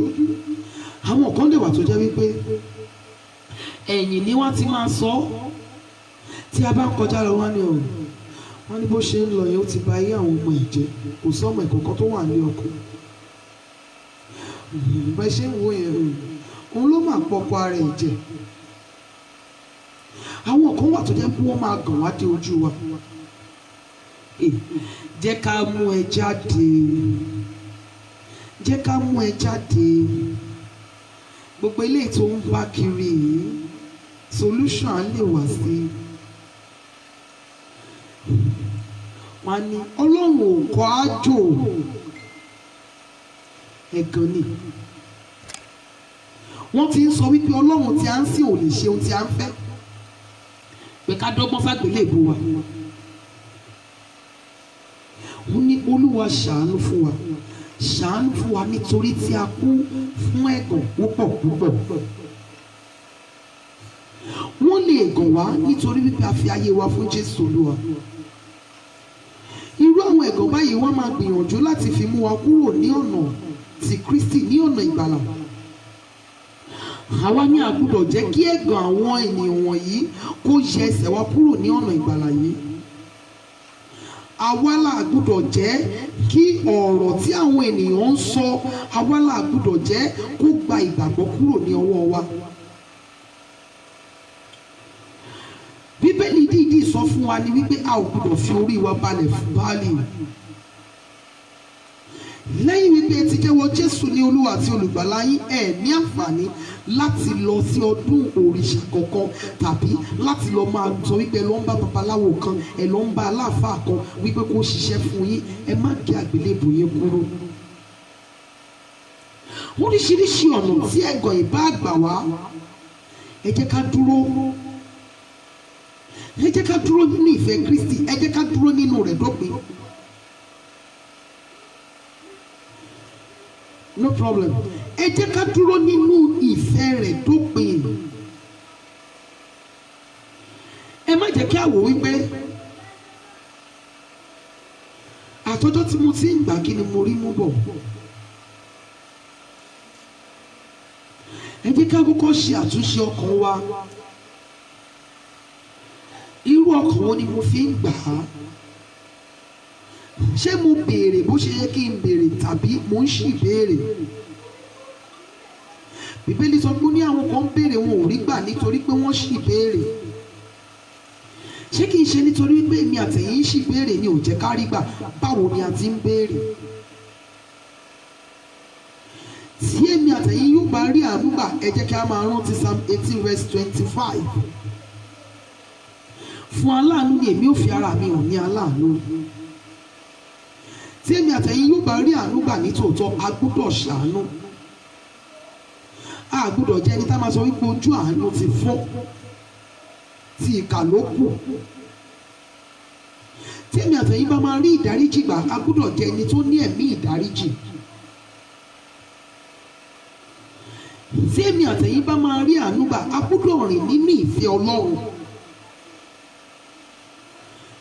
Àwọn kan dẹ̀ wà tó jẹ́ wípé ẹ̀yìn ni wọ́n ti máa sọ. Tí a bá ń kọjá lọ wọ́n ní ọ̀rọ̀. Wọ́n ní bó ṣe ń lọ yẹn ó ti bà ayé àwọn ọmọ ẹ̀ jẹ́. Kò sọ́mọ ìkọ̀kọ̀ tó wà ní ọkọ. Bẹ́ẹ̀ ṣe ń wo yẹn òun ló máa pọkọ ara ẹ̀ jẹ. Àwọn kan wà tó jẹ́ pé wọ́n máa gàn wá dé ojú wa. Jẹ́ ká mú ẹ jáde. Jẹ́ ká mú ẹ jáde. Gbogbo eléyìí tó ń bá kiri yìí solution á lè wá sí. Wọ́n á ní Ọlọ́run ò kọ́ àjò. Ẹ̀gàn ni. Wọ́n ti ń sọ wípé Ọlọ́run tí a ń sìn ò lè ṣe ohun tí a ń fẹ́. Pé ká dọ́gbọ́n fàgbélébùú wa. Wọ́n ní Olúwa ṣàánú fún wa. Ṣàánú fún wa nítorí tí a kú fún ẹ̀gàn púpọ̀ púpọ̀. Wọ́n lè gàn wá nítorí wípé a fi ayé wa fún Jésù Olúwa. Irú àwọn ẹ̀gàn báyìí wọ́n máa gbìyànjú láti fi mú wa kúrò ní ọ̀nà ti Kristi, ní ọ̀nà ìgbàlà. Àwa ní a gbọ́dọ̀ jẹ́ kí ẹ̀gàn àwọn ènìyàn wọ̀nyí kó yẹ ẹsẹ̀ wa kúrò ní ọ̀nà ìgbàlà yìí. Àwa là gbọ́dọ̀ jẹ́ kí ọ̀rọ̀ tí àwọn ènìyàn ń sọ, àwa là gbọ́dọ̀ jẹ́ kó gba ìgbàgbọ́ kúrò ní ọwọ́ wa. Bíbélì dídì sọ fún wa ní wípé a ò gbọ́dọ̀ fi orí wa balẹ̀ fún Báálì. Lẹ́yìn wípé ẹ ti jẹ́wọ́ Jésù ní Olúwa àti olùgbàlà yín, ẹ ní àǹfààní láti lọ sí ọdún òrìṣà kankan tàbí láti lọ máa sọ wípé ẹ lọ ń bá babaláwo kan, ẹ lọ ń bá aláàfáà kan wípé kó ṣiṣẹ́ fún yín. Ẹ má gé àgbélébùú yín kúrò. Oríṣiríṣi ọ̀nà tí ẹ̀gàn ìbá àgbà wá, ẹ jẹ́ ká dúró. Ẹ jẹ́ ká dúró nínú ìfẹ́ Kristi. Ẹ jẹ́ ká dúró nínú rẹ̀ dópin. No problem. Ẹ jẹ́ ká dúró nínú ìfẹ́ rẹ̀ dópin. Ẹ má jẹ́ kí a wò wípé àtọ́jọ́ tí mo ti ń gbà kí ni mo rí mú bọ̀. Ẹ jẹ́ ká kọ́kọ́ ṣe àtúnṣe ọkàn wa. Irú ọkàn wo ni mo fi ń gbà á? Ṣé mo béèrè bó ṣe yẹ kí n béèrè tàbí mo ń ṣì béèrè? Bíbélì sọ pé ní àwọn kan béèrè wọn ò rí gbà nítorí pé wọ́n ṣì béèrè. Ṣé kìí ṣe nítorí pé èmi àtẹ̀yìn ṣì béèrè ni ò jẹ́ ká rí gbà? Báwo ni a ti ń béèrè? Tí èmi àtẹ̀yìn yóò bá rí àánú gbà, ẹ jẹ́ kí a máa rántí Psalm 18 verse 25. Fún aláàánú ni èmi ò fi ara mi hàn ní aláàánú. Tí èmi àtẹ̀yìn yóò bá rí àánú gbà ní tòótọ́, a gbọ́dọ̀ ṣàánú. A gbọ́dọ̀ jẹ́ ẹni tá máa sọ wípé ojú àánú ti fọ́, tí ìkà ló kù. Tí èmi àtẹ̀yìn bá máa rí ìdáríjì gbà, a gbọ́dọ̀ jẹ́ ẹni tó ní ẹ̀mí ìdáríjì. Tí èmi àtẹ̀yìn bá máa rí àánú gbà, a gbọ́dọ̀ rìn nínú ìfẹ́ Ọlọ́run.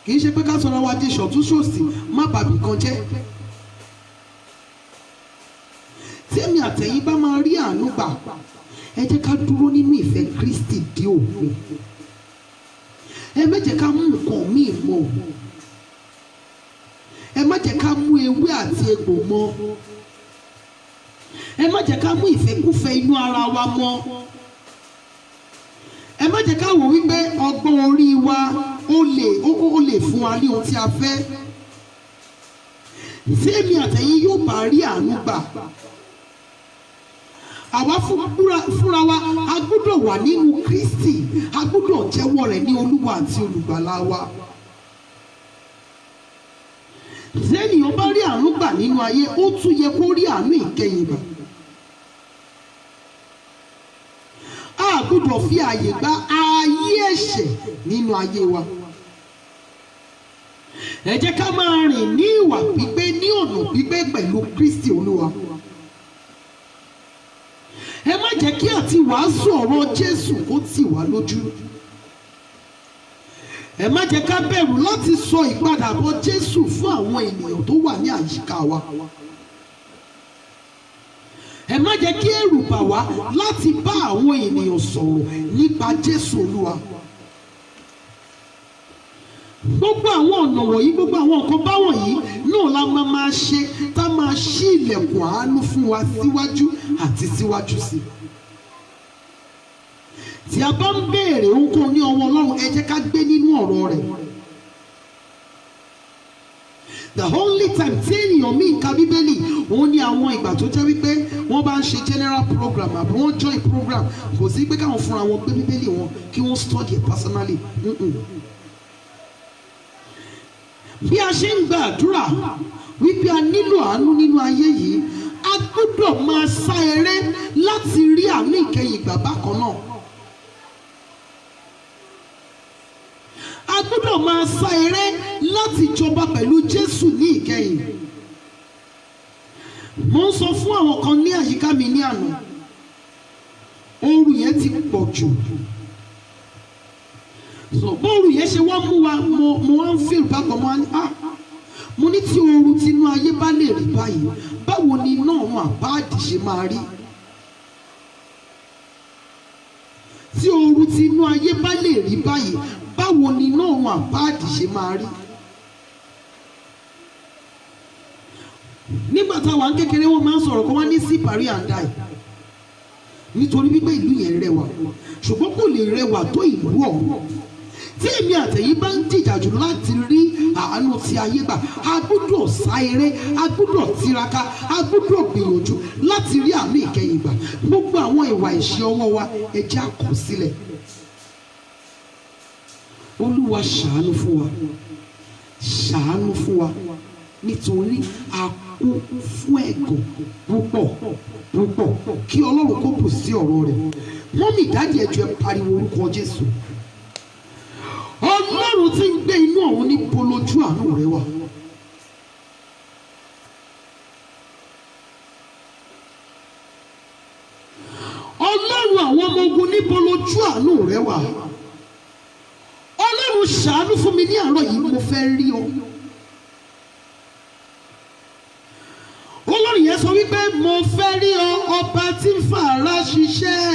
Kì í ṣe pé ká sọ̀rọ̀ wa di ṣọ̀tún ṣòsì, má bàbí kan jẹ́. Tí èmi àtẹ̀yìn bá máa rí àánú gbà, ẹ jẹ́ ká dúró nínú ìfẹ́ Kristi dé òpin. Ẹ má jẹ́ ká mú nǹkan míì mọ́. ẹ má jẹ́ ká mú ewé àti egbò mọ́, ẹ má jẹ́ ká mú ìfẹ́kúfẹ́ inú ara wa mọ́, ẹ má jẹ́ ká wò wípé ọgbọ́n orí wa ó lè fún wa ní ohun tí a fẹ́. Tí èmi àtẹ̀yin yóò bá rí àánú gbà, àwa fúnra wa a gbọ́dọ̀ wà nínú Kristi, a gbọ́dọ̀ jẹ́wọ́ rẹ̀ ní Olúwa àti olùgbàlà wa. Tí ènìyàn bá rí àánú gbà nínú ayé, ó tún yẹ kó rí àánú ìkẹyìn gbà. A gbọ́dọ̀ fi àyè gba ayé ẹ̀ṣẹ̀ nínú ayé wa. Ẹ jẹ́ ká máa rìn ní ìwà pípé, ní ọ̀nà pípé pẹ̀lú Kristi Olúwa. Ẹ má jẹ́ kí àti wàásù ọ̀rọ̀ Jésù kó tì wá lójú. Ẹ má jẹ́ ká bẹ̀rù láti sọ ìpadàbọ̀ Jésù fún àwọn ènìyàn tó wà ní àyíká wa. Ẹ má jẹ́ kí ẹ̀rù bà wá láti bá àwọn ènìyàn sọ̀rọ̀ nípa Jésù Olúwa. Gbogbo àwọn ọ̀nà wọ̀nyí, gbogbo àwọn nǹkan báwọn yìí náà la máa ṣe tá a máa ṣí ilẹ̀kùn àánú fún wa síwájú àti síwájú sí i. Tí a bá ń béèrè ohunkóhun ní ọwọ́ Ọlọ́run, ẹ jẹ́ ká gbé nínú ọ̀rọ̀ rẹ̀. The only time tí ènìyàn míì ka Bíbélì, òun ni àwọn ìgbà tó jẹ́ wípé wọ́n bá ń ṣe general program àbí wọ́n join program, kò sí pé káwọn fúnra wọn gbé Bíbélì wọn kí wọ́n study it personally. Bí a ṣe ń gba àdúrà wípé a nílò àánú nínú ayé yìí, a gbọ́dọ̀ máa sá eré láti rí àánú ìkẹyìn ìgbà bákan náà. A gbọ́dọ̀ máa sá eré láti jọba pẹ̀lú Jésù ní ìkẹyìn. Mo ń sọ fún àwọn kan ní àyíká mi ní àná, ooru yẹn ti pọ̀ jù. So bóòrù yẹn ṣe wá mú wa, mo wá ń feel bákan, mo ní tí ooru tinú ayé bá lè rí báyìí, báwo ni iná ọ̀run àpáàdì ṣe máa rí? Tí ooru tinú ayé bá lè rí báyìí, báwo ni iná ọ̀run àpáàdì ṣe máa rí? Nígbà táwa ń kékeré wọ́n máa ń sọ̀rọ̀ kó wá ní sí parí àǹdá yìí, nítorí wípé ìlú yẹn rẹwà, ṣùgbọ́n kò lè rẹwà tó ìlú ọ̀hún. Tí èmi àtẹ̀yìn bá ń jìjàjù láti rí àánú ti ayé gbà, a gbọ́dọ̀ sá eré, a gbọ́dọ̀ tiraka, a gbọ́dọ̀ gbìyànjú láti rí àánú ìkẹyìn gbà. Gbogbo àwọn ìwà ìṣe ọwọ́ wa ẹ jẹ́ á kọ̀ sílẹ̀. Olúwa ṣàánú fún wa, ṣàánú fún wa, nítorí a kún fún ẹ̀gàn púpọ̀ kí Ọlọ́run kó bù sí ọ̀rọ̀ rẹ̀. Mọ́mì dáàdì ẹjọ́ ẹ pariwo orúkọ Jésù. Ọlọ́run tí ń gbé inú ọ̀hún ní bolójú àánú rẹ wà. Ọlọ́run àwọn ọmọ ogun ní bolójú àánú rẹ wà. Ọlọ́run ṣàánú fún mi ní àárọ̀ yìí, mo fẹ́ rí ọ. Olórin yẹn sọ wípé mo fẹ́ rí ọ, ọba tí ń fàárà ṣiṣẹ́.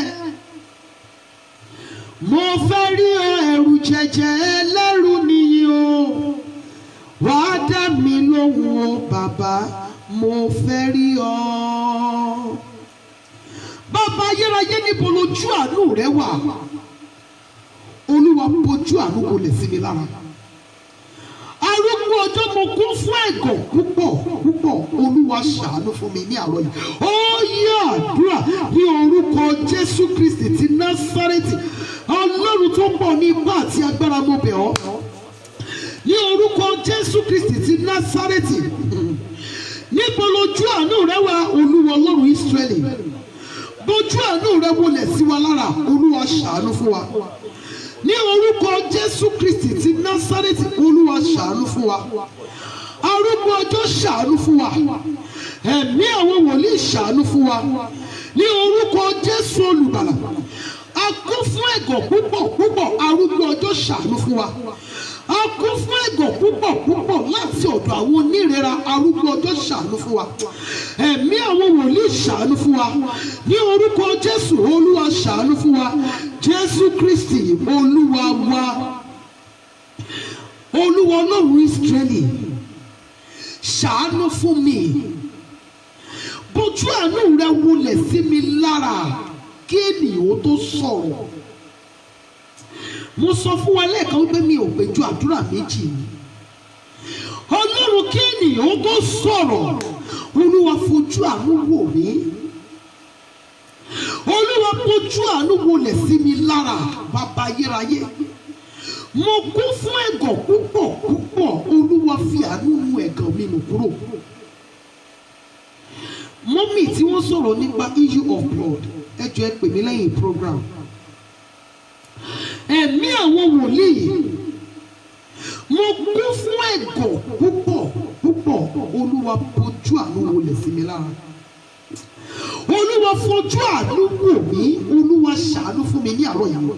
Mo fẹ́ rí ọ, ẹ̀rù jẹjẹ ẹlẹ́rù nìyí o. Wàá dá mi lóhùn o bàbá, mo fẹ́ rí ọ. Bàbá ayérayé, níbo lójú àánú rẹ wà? Olúwa bójú àánú kò lè sí mi lára. Arúgbó ọjọ́ mo kún fún ẹ̀gàn púpọ̀, Olúwa ṣàánú fún mi ní àárọ̀ yìí. Ó yá àdúrà ní orúkọ Jésù Kristi ti Násárẹ́tì. Ọlọ́run tó ń bọ̀ ní ipá àti agbára, mo bẹ̀ ọ́. Ní orúkọ Jésù Kristi ti Násárẹ́tì. Níbo lójú àánú rẹ wà, Olúwa Ọlọ́run Ísírẹ́lì? Bójú àánú rẹ wọlẹ̀ sí wa lára, Olúwa ṣàánú fún wa. Ní orúkọ Jésù Kristi ti Násárẹ́tì, Olúwa ṣàánú fún wa. Arúgbó ọjọ́ ṣàánú fún wa. Ẹ̀mí àwọn wòlíì ṣàánú fún wa. Ní orúkọ Jésù olùgbàlà. A kún fún ẹ̀gàn púpọ̀, arúgbó ọjọ́ ṣàánú fún wa. A kún fún ẹ̀gàn púpọ̀ láti ọ̀dọ̀ àwọn onírera, arúgbó ọjọ́ ṣàánú fún wa. Ẹ̀mí àwọn wòlíì ṣàánú fún wa. Ní orúkọ Jésù, Olúwa ṣàánú fún wa. Jésù Kristi Olúwa wa. Olúwa Ọlọ́run Ísírẹ́lì, ṣàánú fún mi bójú àánú rẹ wọlẹ̀ sí mi lára kí ènìyàn tó sọ̀rọ̀. Mo sọ fún wa lẹ́ẹ̀kan wípé mi ò gbé ju àdúrà méjì ni. Ọlọ́run kí ènìyàn tó sọ̀rọ̀, Olúwa fojú àánú wò mí. Olúwa fojú àánú wọlẹ̀ sí mi lára, bàbá ayérayé. Mo kún fún ẹ̀gàn púpọ̀ púpọ̀, Olúwa fi àánú mú ẹ̀gàn mi nù kúrò. Mọ́mì tí wọ́n sọ̀rọ̀ nípa issue of blood, ẹ jọ̀ọ́ ẹ pè mí lẹ́yìn program. Ẹ̀mí àwọn wòlíì, mo kún fún ẹ̀gàn púpọ̀ púpọ̀, Olúwa fojú àánú wọlẹ̀ sí mi lára. Olúwa fojú àánú wò mí, Olúwa ṣàánú fún mi ní àárọ̀ yìí.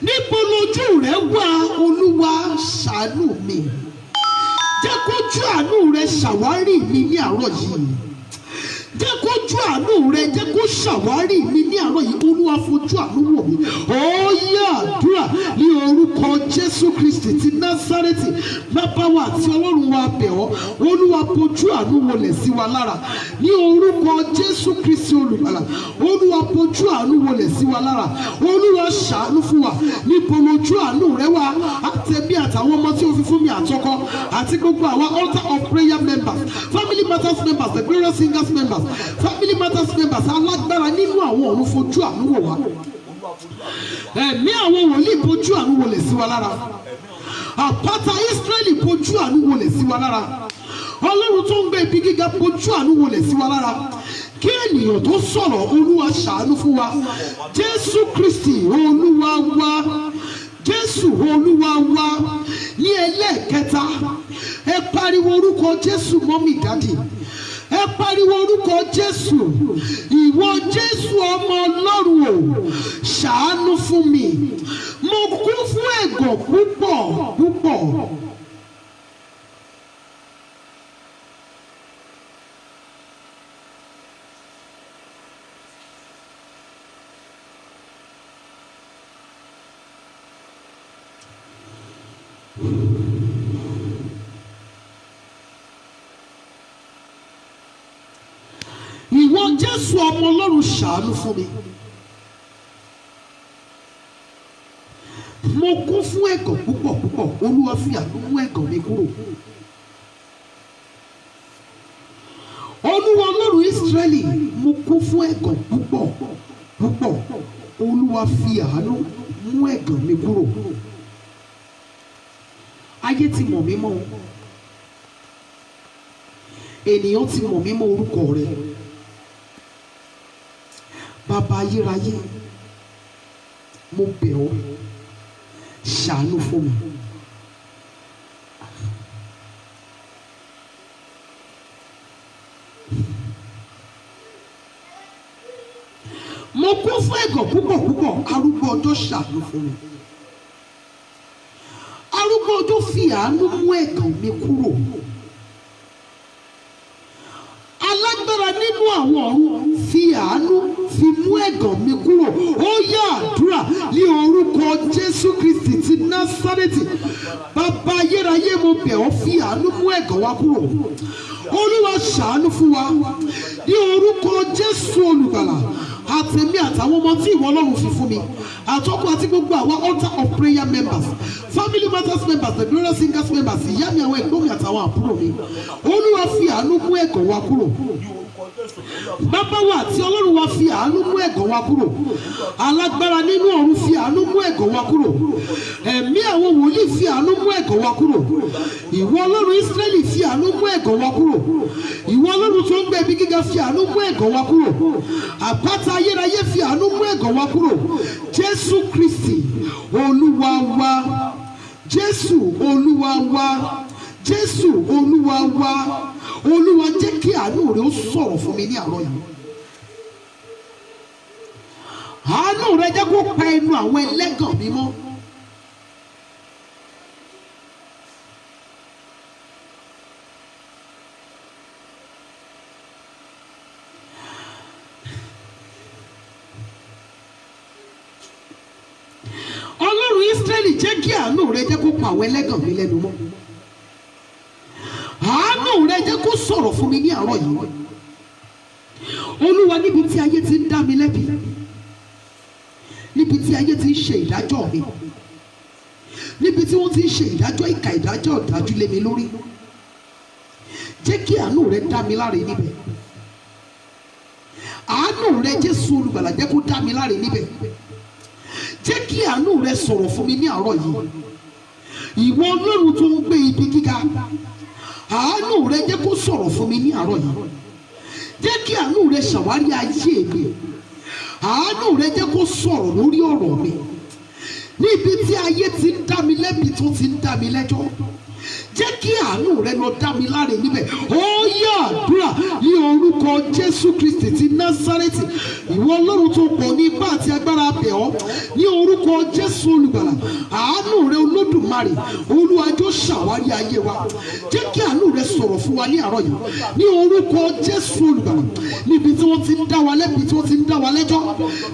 Níbo lójú rẹ wà, Olúwa ṣàánú mi. Jẹ́ kójú àánú rẹ ṣàwárí mi ní àárọ̀ yìí. Jẹ́ kójú àánú rẹ, jẹ́ kó ṣàwárí mi ní àárọ̀ yìí. Olúwa fojú àánú wò mí. Ó yá àdúrà ní orúkọ Jésù Kristi ti Násárẹ́tì. Bàbá wa àti Ọlọ́run wa bẹ̀ ọ́, Olúwa fojú àánú wọlẹ̀ sí wa lára ní orúkọ Jésù Kristi olùgbàlà. Olúwa fojú àánú wọlẹ̀ sí wa lára. Olúwa ṣàánú fún wa. Níbo lójú àánú rẹ wà? Àtẹ̀mí àtàwọn ọmọ tí o fi fún mi àtọkọ àti gbogbo àwọn altar of prayer members, family matters members, the glorious singers members, family matters members, alágbára nínú àwọn ọ̀run fojú àánú wò wá. Ẹ̀mí àwọn wòlíì fojú àánú wọlẹ̀ sí wa lára. Àpáta Ísírẹ́lì fojú àánú wọlẹ̀ sí wa lára. Ọlọ́run tó ń gbé ibi gíga fojú àánú wọlẹ̀ sí wa lára. Kí ènìyàn tó sọ̀rọ̀, Olúwa ṣàánú fún wa. Jésù Kristi Olúwa wa. Jésù Olúwa wa. Ní ẹlẹ́ẹ̀kẹta, ẹ pariwo orúkọ Jésù mọ́mì dádì. Ẹ pariwo orúkọ Jésù. Ìwọ Jésù ọmọ Ọlọ́run o, ṣàánú fún mi. Mo kún fún ẹ̀gàn púpọ̀ púpọ̀. Ìwọ Jésù ọmọ Ọlọ́run ṣàánú fún mi. Mo kún fún ẹ̀gàn púpọ̀ púpọ̀, Olúwa fi àánú mú ẹ̀gàn mi kúrò. Olúwa Ọlọ́run Ísírẹ́lì, mo kún fún ẹ̀gàn púpọ̀ púpọ̀, Olúwa fi àánú mú ẹ̀gàn mi kúrò. Ayé ti mọ̀ mí mọ́, ènìyàn ti mọ̀ mí mọ́ orúkọ rẹ. Bàbá ayérayé, mo bẹ̀ ọ́, ṣàánú fún mi. Mo kún fún ẹ̀gàn púpọ̀ púpọ̀, arúgbó ọjọ́ ṣàánú fún mi. Arúgbó ọjọ́ fi àánú mú ẹ̀gàn mi kúrò. Alágbára nínú àwọn ọ̀run fi àánú fi mú ẹ̀gàn mi kúrò. Ó yá àdúrà ní orúkọ Jésù Kristi ti Násárẹ́tì. Bàbá ayérayé, mo bẹ̀ ọ́, fi àánú mú ẹ̀gàn wa kúrò. Olúwa ṣàánú fún wa ní orúkọ Jésù olùgbàlà. Àtẹ̀mí àtàwọn ọmọ tí ìwọ Ọlọ́run fi fún mi, àtọ́kọ àti gbogbo àwọn altar of prayer members, family matters members, the glorious singers members, ìyá mi, àwọn ẹ̀gbọ́n mi àtàwọn àbúrò mi. Olúwa fi àánú mú ẹ̀gàn wa kúrò. Bàbá wa àti Ọlọ́run wa fi àánú mú ẹ̀gàn wa kúrò. Alágbára nínú ọ̀run fi àánú mú ẹ̀gàn wa kúrò. Ẹ̀mí àwọn wòlíì fi àánú mú ẹ̀gàn wa kúrò. Ìwọ Ọlọ́run Ísírẹ́lì fi àánú mú ẹ̀gàn wa kúrò. Ìwọ Ọlọ́run tó ń gbé ibi gíga fi àánú mú ẹ̀gàn wa kúrò. Àpáta ayérayé fi àánú mú ẹ̀gàn wa kúrò. Jésù Kristi Olúwa wa. Jésù Olúwa wa. Jésù Olúwa wa. Olúwa jẹ́ kí àánú rẹ ó sọ̀rọ̀ fún mi ní àárọ̀ yìí. Àánú rẹ jẹ́ kó pa ẹnu àwọn ẹlẹ́gàn mi mọ́. Ọlọ́run Ísírẹ́lì jẹ́ kí àánú rẹ jẹ́ kó pa àwọn ẹlẹ́gàn mi lẹ́nu mọ́. Àánú rẹ jẹ́ sọ̀rọ̀ fún mi ní àárọ̀ yìí. Olúwa, níbi tí ayé ti ń dá mi lẹ́bi, níbi tí ayé ti ń ṣe ìdájọ́ mi, níbi tí wọ́n ti ń ṣe ìdájọ́ ìkà, ìdájọ́ ọ̀dájú lé mi lórí, jẹ́ kí àánú rẹ dá mi láre níbẹ̀. Àánú rẹ Jésù olùgbàlà jẹ́ kó dá mi láre níbẹ̀. Jẹ́ kí àánú rẹ sọ̀rọ̀ fún mi ní àárọ̀ yìí. Ìwọ Ọlọ́run tó ń gbé ibi gíga, àánú rẹ jẹ́ kó sọ̀rọ̀ fún mi ní àárọ̀ yìí. Jẹ́ kí àánú rẹ ṣàwárí ayé mi. Àánú rẹ jẹ́ kó sọ̀rọ̀ lórí ọ̀rọ̀ mi. Níbi tí ayé ti ń dá mi lẹ́bi, tó ti ń dá mi lẹ́jọ́, jẹ́ kí àánú rẹ lọ dá mi láre níbẹ̀. Ó yá àdúrà ní orúkọ Jésù Kristi ti Násárẹ́tì. Ìwọ Ọlọ́run tó pọ̀ ní ipá àti agbára, bẹ̀ ọ́ ní orúkọ Jésù olùgbàlà. Àánú rẹ Olódùmarè, Olúwa jọ̀ọ́ ṣàwárí ayé wa. Jẹ́ kí àánú rẹ sọ̀rọ̀ fún wa ní àárọ̀ yìí ní orúkọ Jésù olùgbàlà. Níbi tí wọ́n ti ń dá wa lẹ́bi, tí wọ́n ti ń dá wa lẹ́jọ́,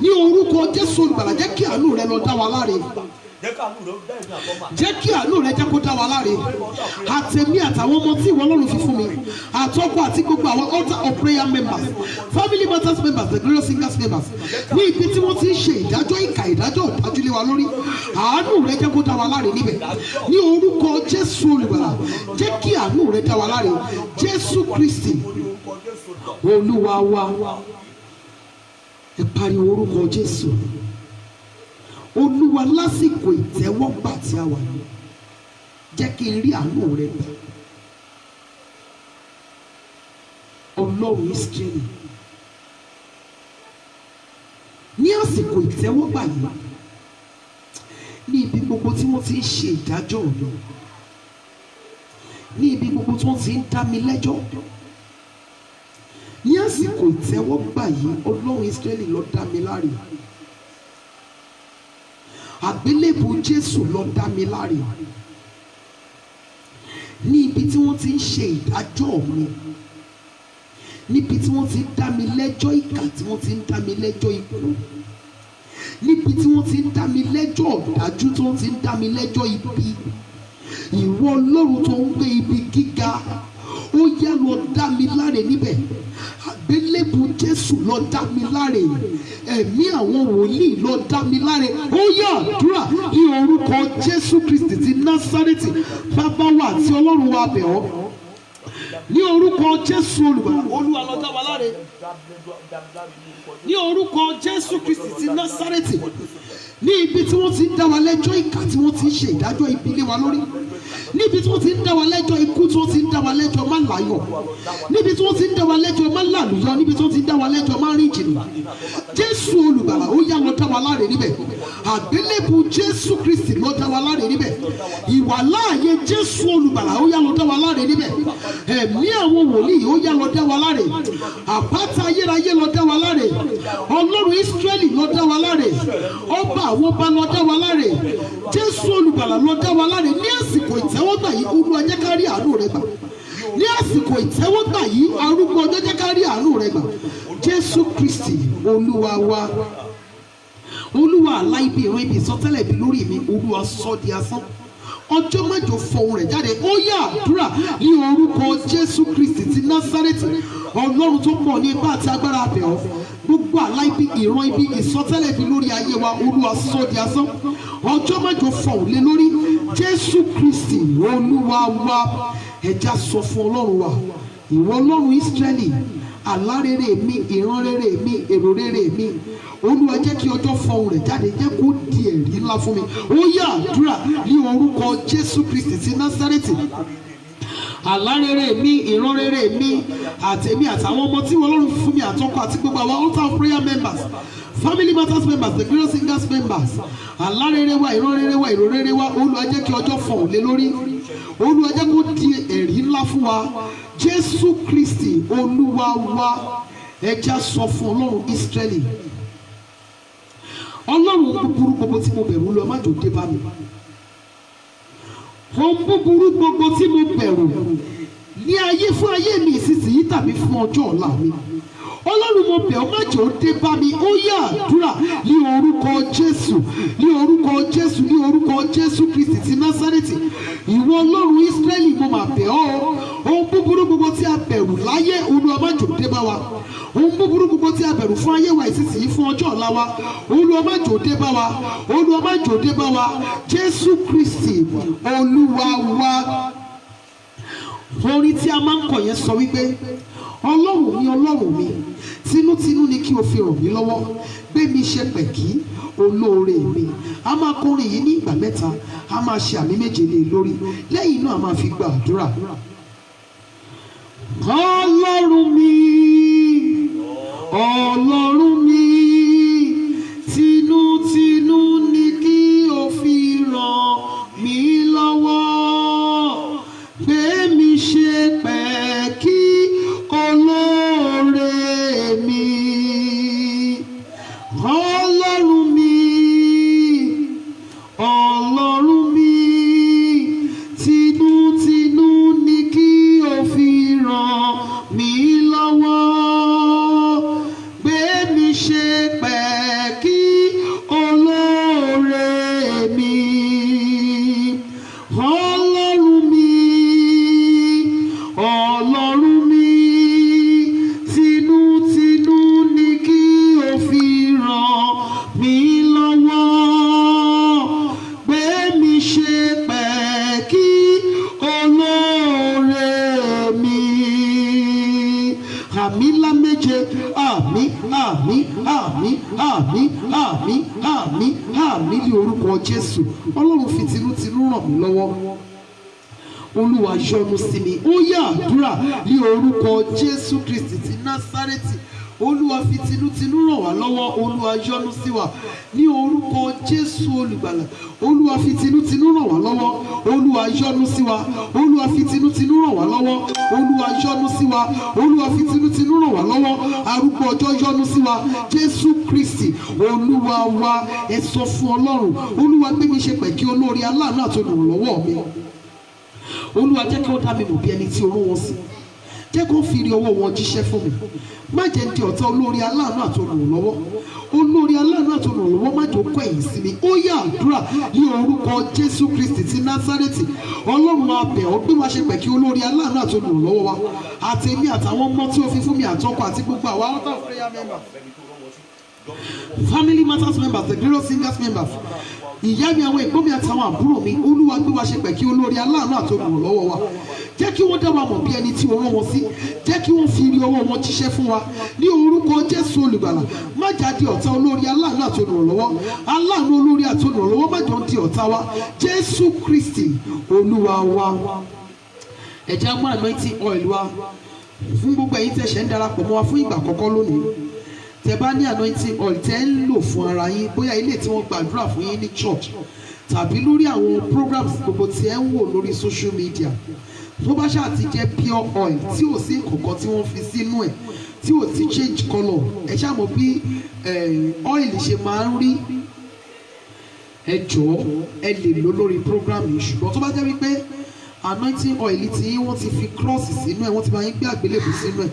ní orúkọ Jésù olùgbàlà, jẹ́ kí àánú rẹ lọ dá wa láre. Jẹ́ kí àánú rẹ jẹ́ kó dá wa láre. Àtẹ̀mí àtàwọn ọmọ tí ìwọ Ọlọ́run fi fún mi, àtọ́kọ àti gbogbo àwọn altar of prayer members, family matters members, the glorious singers members, ní ibi tí wọ́n ti ń ṣe ìdájọ́ ìkà, ìdájọ́ ọ̀dájú lé wa lórí, àánú rẹ jẹ́ kó dá wa láre níbẹ̀. Ní orúkọ Jésù olùgbàlà, jẹ́ kí àánú rẹ dá wa láre. Jésù Kristi Olúwa wa. Ẹ pariwo orúkọ Jésù. Olúwa, lásìkò ìtẹ́wọ́gbà tí a wà yìí, jẹ́ kí n rí àánú rẹ gbà. Ọlọ́run Ísírẹ́lì, ní àsìkò ìtẹ́wọ́gbà yìí, ní ibi gbogbo tí wọ́n ti ń ṣe ìdájọ́ mi, ní ibi gbogbo tí wọ́n ti ń dá mi lẹ́jọ́, ní àsìkò ìtẹ́wọ́gbà yìí, Ọlọ́run Ísírẹ́lì lọ dá mi láre. Àgbélébù Jésù lọ dá mi láre. Ní ibi tí wọ́n ti ń ṣe ìdájọ́ mi, níbi tí wọ́n ti ń dá mi lẹ́jọ́ ìkà, tí wọ́n ti ń dá mi lẹ́jọ́ ikú, níbi tí wọ́n ti ń dá mi lẹ́jọ́ ọ̀dájú, tí wọ́n ti ń dá mi lẹ́jọ́ ibi, ìwọ Ọlọ́run tó ń gbé ibi gíga, ó yá lọ dá mi láre níbẹ̀. Àgbélébù Jésù lọ dá mi láre. Ẹ̀mí àwọn wòlíì lọ dá mi láre. Ó yá àdúrà ní orúkọ Jésù Kristi ti Násárẹ́tì. Bàbá wa àti Ọlọ́run wa, bẹ̀ ọ́ ní orúkọ Jésù olùgbàlà. Olúwa lọ dá wa láre. Ní orúkọ Jésù Kristi ti Násárẹ́tì. Ní ibi tí wọ́n ti ń dá wa lẹ́jọ́ ìkà, tí wọ́n ti ń ṣe ìdájọ́ ibi lé wa lórí, níbi tí wọ́n ti ń dá wa lẹ́jọ́ ikú, tí wọ́n ti ń dá wa lẹ́jọ́ má láyọ̀, níbi tí wọ́n ti ń dá wa lẹ́jọ́ má làlùyọ, níbi tí wọ́n ti ń dá wa lẹ́jọ́ má rìn jìnnà, Jésù olùgbàlà, ó yá lọ dá wa láre níbẹ̀. Àgbélébù Jésù Kristi lọ dá wa láre níbẹ̀. Ìwàláàyè Jésù olùgbàlà, ó yá lọ dá wa láre níbẹ̀. Ẹ̀mí àwọn wòlíì, ó yá lọ dá wa láre. Àpáta ayérayé lọ dá wa láre. Ọlọ́run Ísírẹ́lì lọ dá wa láre. Ọba àwọn ọba lọ dá wa láre. Jésù olùgbàlà lọ dá wa láre. Ní àsìkò ìtẹ́wọ́gbà yìí, Olúwa jẹ́ ká rí àánú rẹ gbà. Ní àsìkò ìtẹ́wọ́gbà yìí, arúgbó ọjọ́ jẹ́ ká rí àánú rẹ gbà. Jésù Kristi Olúwa wa. Olúwa, àlá ibi, ìran ibi, ìsọtẹ́lẹ̀ ibi lórí mi, Olúwa sọ di asán. Ọjọ́ mẹ́jọ fọhùn rẹ̀ jáde. Ó yá àdúrà ní orúkọ Jésù Kristi ti Násárẹ́tì. Ọlọ́run tó pọ̀ ní ipá àti agbára, bẹ̀ ọ́. Gbogbo àlá ibi, ìran ibi, ìsọtẹ́lẹ̀ ibi lórí ayé wa, Olúwa sọ di asán. Ọjọ́ mẹ́jọ fọhùn lé lórí. Jésù Kristi Olúwa wa. Ẹja sọ fún Ọlọ́run wa. Ìwọ Ọlọ́run Ísírẹ́lì, àlá rere mi, ìran rere mi, èrò rere mi, Olúwa jẹ́ kí ọjọ́ fọhùn rẹ̀ jáde, jẹ́ kó di ẹ̀rí ńlá fún mi. Ó yá àdúrà ní orúkọ Jésù Kristi ti Násárẹ́tì. Àlá rere mi, ìran rere mi, àtẹ̀mí àtàwọn ọmọ tí Ọlọ́run fún mi, àtọkọ àti gbogbo àwọn altar of prayer members, family matters members, the glorious singers members, àlá rere wa, ìran rere wa, èrò rere wa, Olúwa jẹ́ kí ọjọ́ fọhùn lé lórí. Olúwa jẹ́ kó di ẹ̀rí ńlá fún wa. Jésù Kristi Olúwa wa. Ẹja sọ fún Ọlọ́run Ísírẹ́lì. Ọlọ́run búburú gbogbo tí mo bẹ̀rù lọ, má jò dé bá mi. Ohun búburú gbogbo tí mo bẹ̀rù ní ayé, fún ayé mi ìsinsìnyí tàbí fún ọjọ́ ọ̀la mi, Ọlọ́run mo bẹ̀ ọ́, má jò dé bá mi. Ó yá àdúrà ní orúkọ Jésù, ní orúkọ Jésù, ní orúkọ Jésù Kristi ti Násárẹ́tì. Ìwọ Ọlọ́run Ísírẹ́lì, mo mà bẹ̀ ọ́. Ohun búburú gbogbo tí a bẹ̀rù wa ìsinsìnyí fún ọjọ́ ọ̀la wa Olúwa má jò dé bá wa Olúwa má jò dé bá wa Jésù Kristi Olúwa wa. Orin tí a máa ń kọ yẹn sọ wípé Ọlọ́run mi tinútinú ni kí o fi ràn mí lọ́wọ́ gbé mi ṣe pẹ̀kí olóore mi. A máa kọrin yìí ní ìgbà mẹ́ta a máa ṣe àmì méje lé lórí lẹ́yìn náà a máa fi gba àdúrà. Ọlọ́run mi tinútinú ni kí o fi ràn mí lọ́wọ́ gbé mi ṣe pẹ̀kí olóore mi. Ọlọ́run mi tinútinú ni kí o fi ràn mí lọ́wọ́ gbé mi ṣe pẹ̀kí olóore mi. Ọlọ́run mi tinútinú ni kí o fi ràn mí lọ́wọ́ gbé mi ṣe pẹ̀kí olóore mi. Àmì ńlá méje àmì àmì àmì àmì àmì àmì àmì ní orúkọ Jésù. Ọlọ́run fi tinútinú ràn mí lọ́wọ́ Olúwa yọ́nú sí mi. Ó yá àdúrà ní orúkọ Jésù Kristi ti Násárẹ́tì. Olúwa fi tinútinú ràn wá lọ́wọ́ Olúwa yọ́nú sí wa ní orúkọ Jésù olùgbàlà. Olúwa fi tinútinú ràn wá lọ́wọ́ Olúwa yọ́nú sí wa. Olúwa fi tinútinú ràn wá lọ́wọ́ Olúwa yọ́nú sí wa. Olúwa fi tinútinú ràn wá lọ́wọ́ arúgbó ọjọ́ yọ́nú sí wa Jésù Kristi Olúwa wa. Ẹ sọ fún Ọlọ́run Olúwa gbé mi ṣe pẹ̀kí olóore aláàánú àti olùrànlọ́wọ́ mi. Olúwa jẹ́ kí ó dá mi mọ̀ bí ẹni tí oró wọn sí jẹ́ kó fi rí ọwọ́ wọn jíṣẹ́ fún mi. Má jẹ́ di ọ̀tá olórí aláàánú àti olùrànlọ́wọ́ olórí aláàánú àti olùrànlọ́wọ́ má jẹ́ ó kọ ẹ̀yìn sí mi. Ó yá àdúrà ní orúkọ Jésù Kristi ti Násárẹ́tì. Ọlọ́run a bẹ̀ ọ́ bí wàá ṣe pẹ̀kí olórí aláàánú àti olùrànlọ́wọ́ wa àtèmi àtàwọn ọmọ tí ó fi fún mi àtọkọ àti gbogbo àwa altar of prayer members, family matters members, the glorious singers members, ìyá mi àwọn ẹ̀gbọ́n mi àtàwọn àbúrò mi. Olúwa gbé wa ṣe pẹ̀kí olórí aláàánú àti olùrànlọ́wọ́ wa. Jẹ́ kí wọ́n dá wa mọ̀ bí ẹni tí o rán wọn sí. Jẹ́ kí wọ́n fi rí ọwọ́ wọn jíṣẹ́ fún wa ní orúkọ Jésù olùgbàlà. Má jáde ọ̀tá olórí aláàánú àti olùrànlọ́wọ́ aláàánú olórí àti olùrànlọ́wọ́ má jọ ń di ọ̀tá wa Jésù Kristi Olúwa wa. Ẹ jẹ́ agbára anointing oil wa fún gbogbo ẹ̀yin tẹ́ ṣẹ̀ ń darapọ̀ mọ́ wa fún ìgbà àkọ́kọ́ lónìí. Tẹ́ bá ní anointing oil tẹ́ ń lò fún ara yín bóyá ilé tí wọ́n gbàdúrà fún yín ní church tàbí lórí àwọn programs gbogbo tí ẹ ń wò lórí social media, tó bá ṣáà ti jẹ́ pure oil tí ò sí nǹkan tí wọ́n fi sínú ẹ̀ tí ò ti change colour, ẹ ṣáà mọ̀ bí oil ṣe máa ń rí. Ẹ jọ̀ọ́ ẹ lè lò lórí program yìí, ṣùgbọ́n tó bá jẹ́ wípé anointing oil tí wọ́n ti fi cross sínú ẹ̀, wọ́n ti bá yín gbé àgbélébù sínú ẹ̀,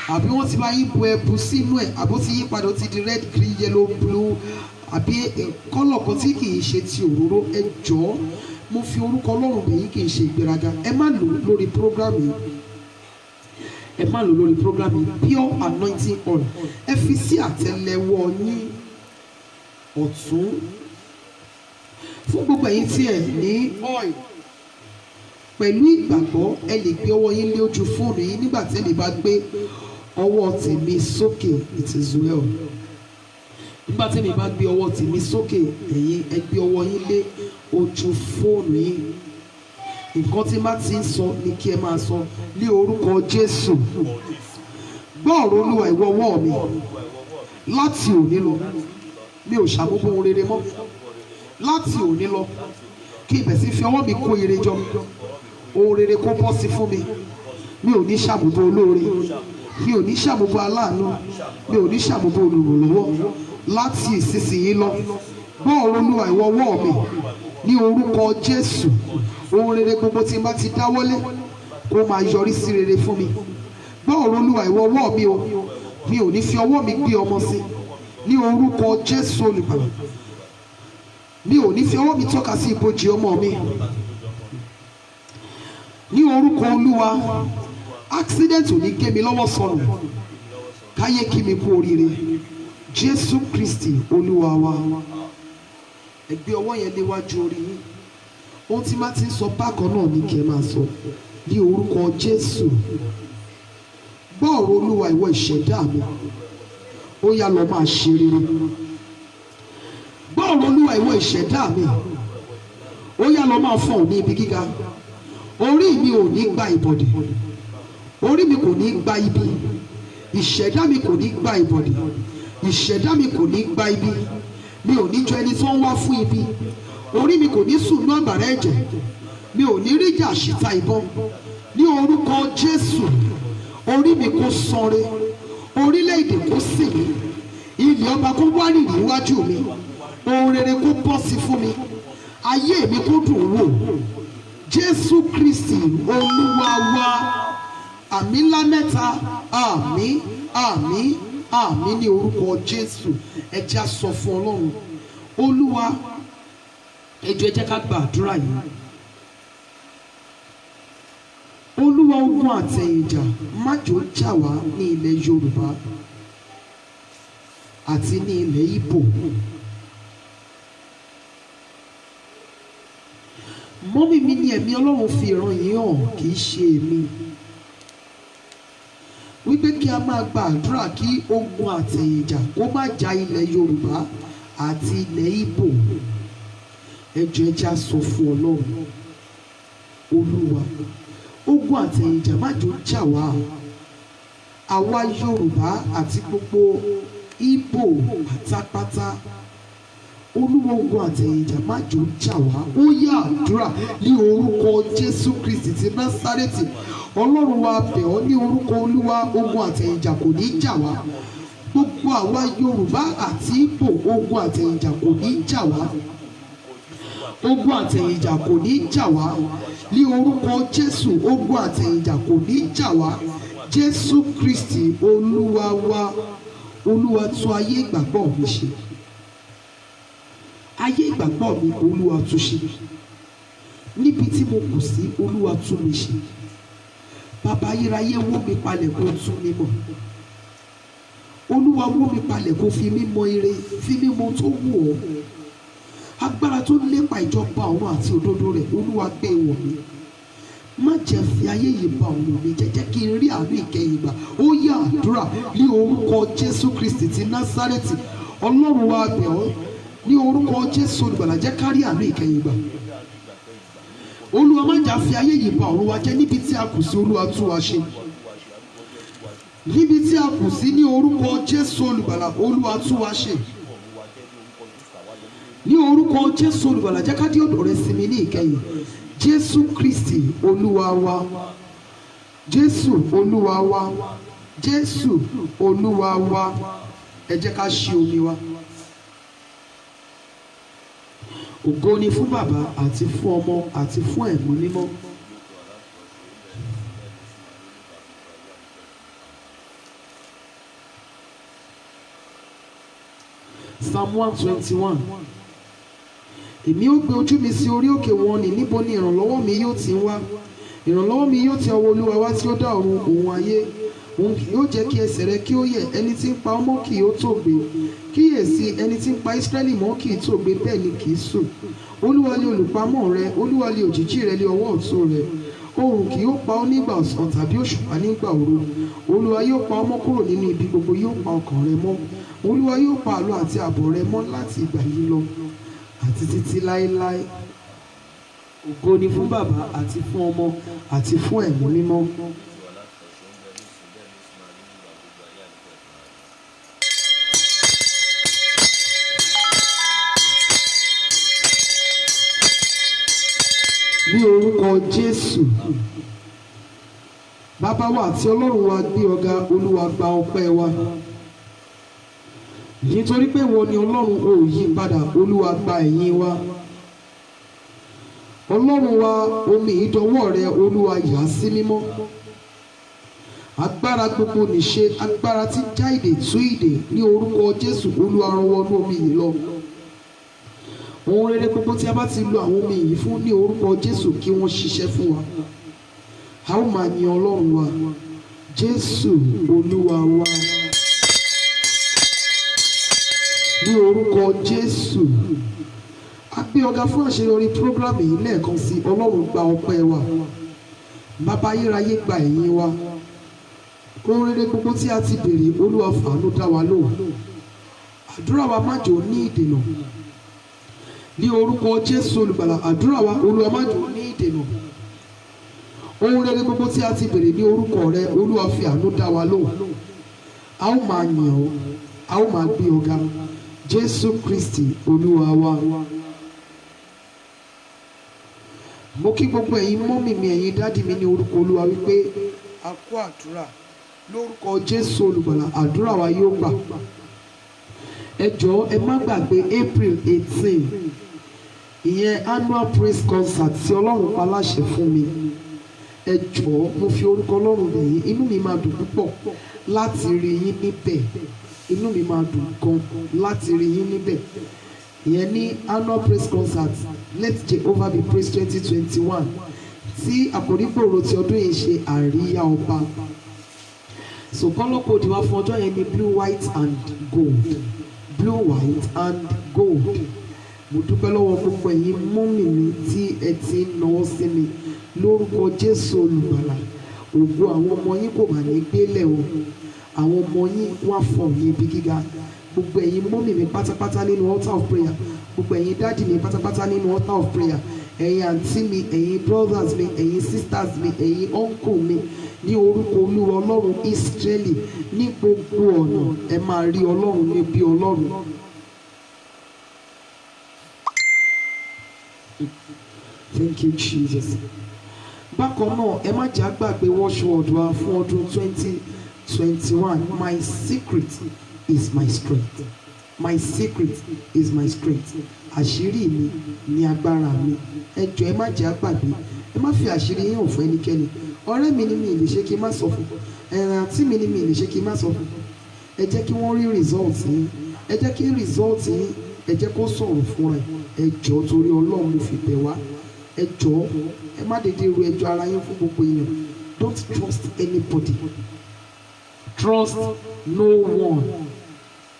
àbí wọ́n ti bá yín bu ẹbu sínú ẹ̀, àbó ti yí padà ó ti di red, green, yellow, blue, àbí kọ́lọ̀ kan tí kì í ṣe ti òróró. Ẹ jọ̀ọ́ mo fi orúkọ Ọlọ́run bẹ̀ yín, kì í ṣe ìgbéraga, ẹ má lò lórí program yìí, ẹ má lò lórí program yìí. Pure anointing oil ẹ fi sí àtẹ́lẹwọ́ yín ọ̀tún. Fún gbogbo ẹ̀yin tí ẹ ní oil pẹ̀lú ìgbàgbọ́, ẹ lè gbé ọwọ́ yín lé ojú fóònù yín nígbà tí ẹ lè bá gbé ọwọ́ tèmi sókè, it is well. Nígbà tí èmi bá gbé ọwọ́ tèmi sókè, ẹ̀yin ẹ gbé ọwọ́ yín lé ojú fóònù yín. Nǹkan tí má ti ń sọ ni kí ẹ máa sọ ní orúkọ Jésù. Gbọ́ ọ̀rọ̀ Olúwa ìwọ ọwọ́ mi, láti òní lọ mi ò ṣàmúbọ̀ ohun rere mọ́. Láti òní lọ kí ibẹ̀ sì fi ọwọ́ mi kó ire jọ, ohun rere kó bọ́ sí fún mi. Mi ò ní ṣàmúbọ̀ olóore, mi ò ní ṣàmúbọ̀ aláàánú, mi ò ní ṣàmúbọ̀ olùrànlọ́wọ́. Láti ìsinsìnyí lọ gbọ́ ọ̀rọ̀ Olúwa ìwọ ọwọ́ mi ní orúkọ Jésù. Ohun rere gbogbo tí n bá ti dáwọ́lé kó máa yọrí sí rere fún mi. Gbọ́ ọ̀rọ̀ Olúwa ìwọ ọwọ́ mi o, mi ò ní fi ọwọ́ mi gbé ọmọ sí ní orúkọ Jésù olùgbàlà. Mi ò ní fi ọwọ́ mi tọ́ka sí ibojì ọmọ mi ní orúkọ Olúwa. Accident ò ní gé mi lọ́wọ́ sọnù, káyé kí mi kú oríire. Jésù Kristi Olúwa wa. Ẹ gbé ọwọ́ yẹn léwájú orí yín. Ohun tí máa ti ń sọ bákan náà ni kí ẹ máa sọ ní orúkọ Jésù. Gbọ́ ọ̀rọ̀ Olúwa ìwọ ìṣẹ̀dá mi. Ó yá lọ máa ṣe rere. Gbọ́ ọ̀rọ̀ Olúwa ìwọ ìṣẹ̀dá mi. Ó yá lọ máa fọ̀hún ní ibi gíga. Orí mi ò ní gba ìbọ̀dẹ̀. Orí mi kò ní gba ibi. Ìṣẹ̀dá mi kò ní gba ìbọ̀dẹ̀. Ìṣẹ̀dá mi kò ní gba ibi. Mi ò ní jọ ẹni tó ń wá fún ibi. Orí mi kò ní sùn ní àgbàrá ẹ̀jẹ̀. Mi ò ní rí jà síta ìbọn. Ní orúkọ Jésù, orí mi kò sanre. Orílẹ̀-èdè kò sìn mí. Ilẹ̀ ọba kó wárìrì níwájú mi. Ohun rere kó bọ́ sí fún mi. Ayé mi kó dùn wò. Jésù Kristi Olúwa wa. Àmín ńlá mẹ́ta. Àmín, àmín, àmín ní orúkọ Jésù. Ẹ jẹ́ á sọ fún Ọlọ́run. Olúwa, ẹ jọ̀ọ́ ẹ jẹ́ ká gba àdúrà yìí. Olúwa, ogun àtẹ̀yìnjà má jò jà wá ní ilẹ̀ Yorùbá àti ní ilẹ̀ Ìgbò. Mọ́mì mi ni ẹ̀mí Ọlọ́run fi ìran yìí hàn, kì í ṣe èmi. Wípé kí a máa gba àdúrà kí ogun àtẹ̀yìnjà kó má jà ilẹ̀ Yorùbá àti ilẹ̀ Ìgbò. Ẹ jọ̀ọ́ ẹ jẹ́ á sọ fún Ọlọ́run. Olúwa, ogun àtẹ̀yìnjà má jò jà wá. Àwa Yorùbá àti gbogbo Ìgbò pátápátá. Olúwa, ogun àtẹ̀yìnjà má jò jà wá. Ó yá àdúrà ní orúkọ Jésù Kristi ti Násárẹ́tì. Ọlọ́run wa bẹ̀ ọ́ ní orúkọ Olúwa, ogun àtẹ̀yìnjà kò ní jà wá. Gbogbo àwa Yorùbá àti Ìgbò, ogun àtẹ̀yìnjà kò ní jà wá. Ogun àtẹ̀yìnjà kò ní jà wá. Ní orúkọ Jésù, ogun àtẹ̀yìnjà kò ní jà wá. Jésù Kristi Olúwa wa. Olúwa, tún ayé ìgbàgbọ́ mi ṣe. Ayé ìgbàgbọ́ mi, Olúwa tún ṣe. Níbi tí mo kù sí, Olúwa tún mi ṣe. Bàbá ayérayé, wó mi palẹ̀ kó tún mi mọ̀. Olúwa, wó mi palẹ̀ kó fi mí mọ ire, fi mí mọ tó wù ọ́. Agbára tó lépa ìjọba ọ̀run àti òdodo rẹ̀, Olúwa gbé wọ̀ mí. Má jẹ́ fi ayé yìí ba ọ̀run mi jẹ́, jẹ́ kí n rí àánú ìkẹyìn gbà. Ó yá àdúrà ní orúkọ Jésù Kristi ti Násárẹ́tì. Ọlọ́run wa bẹ̀ ọ́ ní orúkọ Jésù Olùgbàlà, jẹ́ ká rí àánú ìkẹyìn gbà. Olúwa, má jà fi ayé yìí ba ọ̀run wa jẹ́. Níbi tí a kù sí, Olúwa tún wa ṣe. Níbi tí a kù sí, ní orúkọ Jésù Olùgbàlà, Olúwa tún wa ṣe. Ní orúkọ Jésù Olùgbàlà, jẹ́ ká dé ọ̀dọ̀ rẹ sinmi ní ìkẹyìn. Jésù Kristi Olúwa wa. Jésù Olúwa wa. Jésù Olúwa wa. Ẹ jẹ́ ká ṣí omi wa. Ògo ni fún Bàbá àti fún Ọmọ àti fún Ẹ̀mí Mímọ́. Psalm 121. Èmi ó gbé ojú mi sí orí òkè wọn ni, níbo ni ìrànlọ́wọ́ mi yóò ti wá? Ìrànlọ́wọ́ mi yóò ti ọwọ́ Olúwa wá tí ó dá ọ̀run òun ayé. Òun kì yóò jẹ́ kí ẹsẹ̀ rẹ kí ó yẹ̀. Ẹni tí ń pa ọ́ mọ́ kì yóò tòògbé. Kíyèsí, ẹni tí ń pa Ísírẹ́lì mọ́ kì í tòògbé, bẹ́ẹ̀ ni kì í sùn. Olúwa ni olùpamọ́ rẹ, Olúwa ni òjìji rẹ ní ọwọ́ ọ̀tún rẹ. Oòrùn kì yóò pa ọ́ nígbà ọ̀sán tàbí òṣùpá nígbà òru. Olúwa yóò pa ọ́ mọ́ kúrò nínú ibi gbogbo, yóò pa ọkàn rẹ mọ́. Olúwa yóò pa àlọ àti àbọ̀ rẹ mọ́ láti ìgbà yìí lọ àti títí láéláé. Ògo ni fún Bàbá àti fún Ọmọ àti fún Ẹ̀mí Mímọ́. Ní orúkọ Jésù, Bàbá wa àti Ọlọ́run wa, gbé ọ̀gá. Olúwa, gba ọpẹ́ wa. Nítorí pé ìwọ ni Ọlọ́run, ò yí padà. Olúwa, gba ẹ̀yìn wa. Ọlọ́run wa, omi ìdọ̀wọ́ rẹ, Olúwa, yà á sí mímọ́. Agbára gbogbo nìṣe, agbára tí já ìdè tú ìdè, ní orúkọ Jésù. Olúwa, rán wọnú omi yìí lọ. Ohun rere gbogbo tí a bá ti lo àwọn omi yìí fún, ní orúkọ Jésù, kí wọ́n ṣiṣẹ́ fún wa. A ó máa yin Ọlọ́run wa. Jésù Olúwa wa. ní orúkọ Jésù. A gbé ọ̀gá fún àṣeyọrí program yìí lẹ́ẹ̀kan sí. Ọlọ́run gba ọpẹ́ wa, bàbá ayérayé gba ẹ̀yìn wa. Ohun rere gbogbo tí a ti béèrè Olúwa fàánú dá wa lóhùn. Àdúrà wa má jò ní ìdènà ní orúkọ Jésù olùgbàlà. Àdúrà wa Olúwa má jò ní ìdènà. Ohun rere gbogbo tí a ti béèrè ní orúkọ rẹ Olúwa fi àánú dá wa lóhùn. A ó máa yìn ọ́, a ó máa gbé ọ̀gá Jésù Kristi Olúwa wa. Mo kí gbogbo ẹ̀yin mọ́mì mi, ẹ̀yin dádì mi ní orúkọ Olúwa wípé a kú àdúrà lórúkọ Jésù olùgbàlà. Àdúrà wa yóò gbà. Ẹ jọ̀ọ́ ẹ má gbàgbé April 18 ìyẹn annual praise concert tí Ọlọ́run pa láṣẹ fún mi. Ẹ jọ̀ọ́ mo fi orúkọ Ọlọ́run bẹ̀ yín, inú mi máa dùn púpọ̀ láti rí yín níbẹ̀. Inú mi máa dùn gan láti rí yín níbẹ̀. Ìyẹn ní annual praise concert Let Jehovah be praised 2021 tí àkòrí gbòòrò ti ọdún yìí ṣe àríyá ọba. So kọ́lọ́ kòdì wá fún ọjọ́ yẹn ní blue white and gold, blue white and gold. Mo dúpẹ́ lọ́wọ́ gbogbo ẹ̀yin mọ́mì mi tí ẹ ti ń náwó sí mi lórúkọ Jésù olùgbàlà. Ògo àwọn ọmọ yín kò mà ní gbélẹ̀ o. Àwọn ọmọ yín wá fọ̀ ní ibi gíga. Gbogbo ẹ̀yin mọ́mì mi pátápátá nínú altar of prayer, gbogbo ẹ̀yin dádì mi pátápátá nínú altar of prayer, ẹ̀yin àǹtí mi, ẹ̀yin brothers mi, ẹ̀yin sisters mi, ẹ̀yin uncle mi, ní orúkọ Olúwa Ọlọ́run Ísírẹ́lì ní gbogbo ọ̀nà ẹ máa rí Ọlọ́run níbi Ọlọ́run. Thank you Jesus. Bákan náà ẹ má jà gbàgbé watchword wa fún ọdún 2021. My secret is my strength. My secret is my strength. Àṣírí mi ni agbára mi. Ẹ jọ̀ọ́ ẹ má jà gbàgbé. Ẹ má fi àṣírí yín hàn fún ẹnikẹ́ni. Ọ̀rẹ́ mi ni mi lè ṣe kí n má sọ fún. Àǹtí mi ni mi lè ṣe kí n má sọ fún. Ẹ jẹ́ kí wọ́n rí result yín. Ẹ jẹ́ kí result yín ẹ jẹ́ kó sọ̀rọ̀ fún ẹ. Ẹ jọ̀ọ́ torí Ọlọ́run mo fi bẹ̀ wá. Ẹ jọ̀ọ́ ẹ má dédé ru ẹjọ́ ara yín fún gbogbo èèyàn. Don't trust anybody. Trust no one.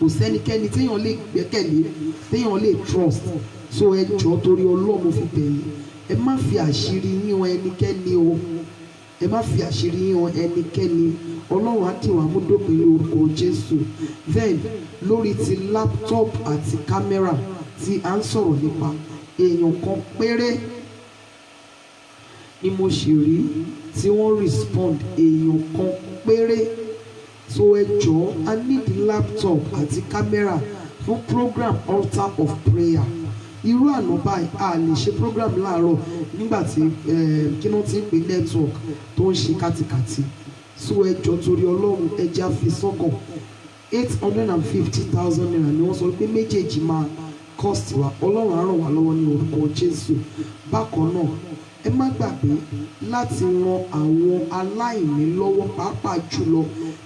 Kò sẹ́nikẹ́ni téèyàn lè gbẹ́kẹ̀lé, téèyàn lè trust. So ẹ jọ̀ọ́ torí Ọlọ́run mo fi bẹ̀ yín. Ẹ má fi àṣírí yín hàn ẹnikẹ́ni o. Ẹ má fi àṣírí yín hàn ẹnikẹ́ni. Ọlọ́run á dì wá mú dópin lórúkọ Jésù. Then lórí ti laptop àti camera tí à ń sọ̀rọ̀ nípa, èèyàn kan péré ni mo ṣì rí tí wọ́n respond. Èèyàn kan péré. So ẹ jọ̀ọ́ I need laptop àti camera fún program altar of prayer. Irú àná báyìí a lè ṣe program láàárọ̀ nígbà tí kí wọ́n ti ń pè network tó ń ṣe kátikàti. So ẹ jọ̀ọ́ torí Ọlọ́run ẹ jẹ́ á fi sọ́kàn. 850,000 naira ni wọ́n sọ pé méjèèjì máa cost wa. Ọlọ́run á ràn wá lọ́wọ́ ní orúkọ Jésù. Bákan náà ẹ má gbàgbé láti ran àwọn aláìní lọ́wọ́, pàápàá jùlọ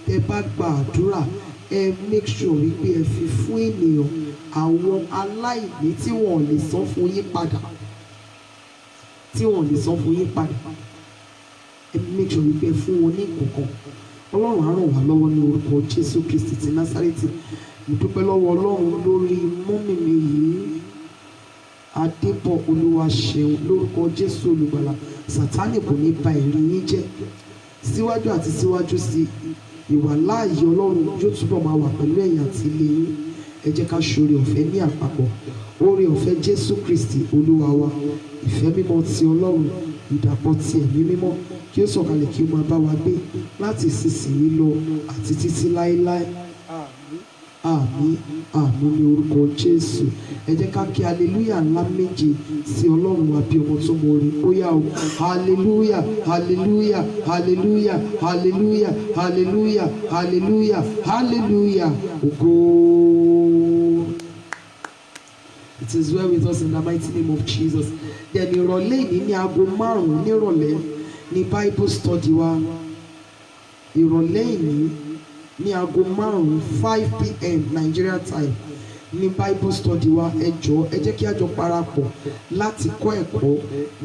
ẹ bá gba àdúrà ẹ make sure wípé ẹ fi fún ènìyàn àwọn aláìní tí wọn ò lè san fún yín padà, tí wọn ò lè san fún yín padà. Ẹ make sure wípé ẹ fún wọn ní ìkọ̀kọ̀. Ọlọ́run á ràn wá lọ́wọ́ ní orúkọ Jésù Kristi ti Násárẹ́tì. Mo dúpẹ́ lọ́wọ́ Ọlọ́run lórí mọ́mì mi yìí Adébọ̀ Olúwaṣeun lórúkọ Jésù olùgbàlà. Sátánì kò ní ba ẹ̀rí yín jẹ́. Síwájú àti síwájú sí ìwà láàyè Ọlọ́run yóò túbọ̀ máa wà pẹ̀lú ẹ̀yin àti ilé yín. Ẹ jẹ́ ká ṣoore ọ̀fẹ́ ní àpapọ̀. Oore ọ̀fẹ́ Jésù Kristi Olúwa wa, ìfẹ́ mímọ́ ti Ọlọ́run, ìdàpọ̀ ti ẹ̀mí mímọ́ kí ó sọ̀kalẹ̀ kí ó máa bá wa gbé láti ìsinsìnyí lọ àti títí láéláé. Àmín àmín ní orúkọ Jésù. Ẹ jẹ́ ká kí hallelujah ńlá méje sí Ọlọ́run wa bí ọmọ tó mọ orin. Ó yá o, hallelujah hallelujah hallelujah hallelujah hallelujah hallelujah hallelujah. Ògo. It is well with us in the mighty name of Jesus. Then ìrọ̀lẹ́ ìní ní aago 5 nírọ̀lẹ́ ní Bible study wa. Ìrọ̀lẹ́ ìní ní aago 5 p.m. Nigeria time ní Bible study wa. Ẹ jọ̀ọ́ ẹ jẹ́ kí a jọ parapọ̀ láti kọ́ ẹ̀kọ́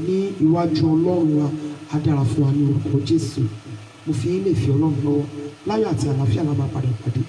ní iwájú Ọlọ́run wa. Á dára fún wa ní orúkọ Jésù. Mo fi yín lè fi Ọlọ́run lọ́wọ́. Láyọ̀ àti àlàáfíà la máa padà pàdé.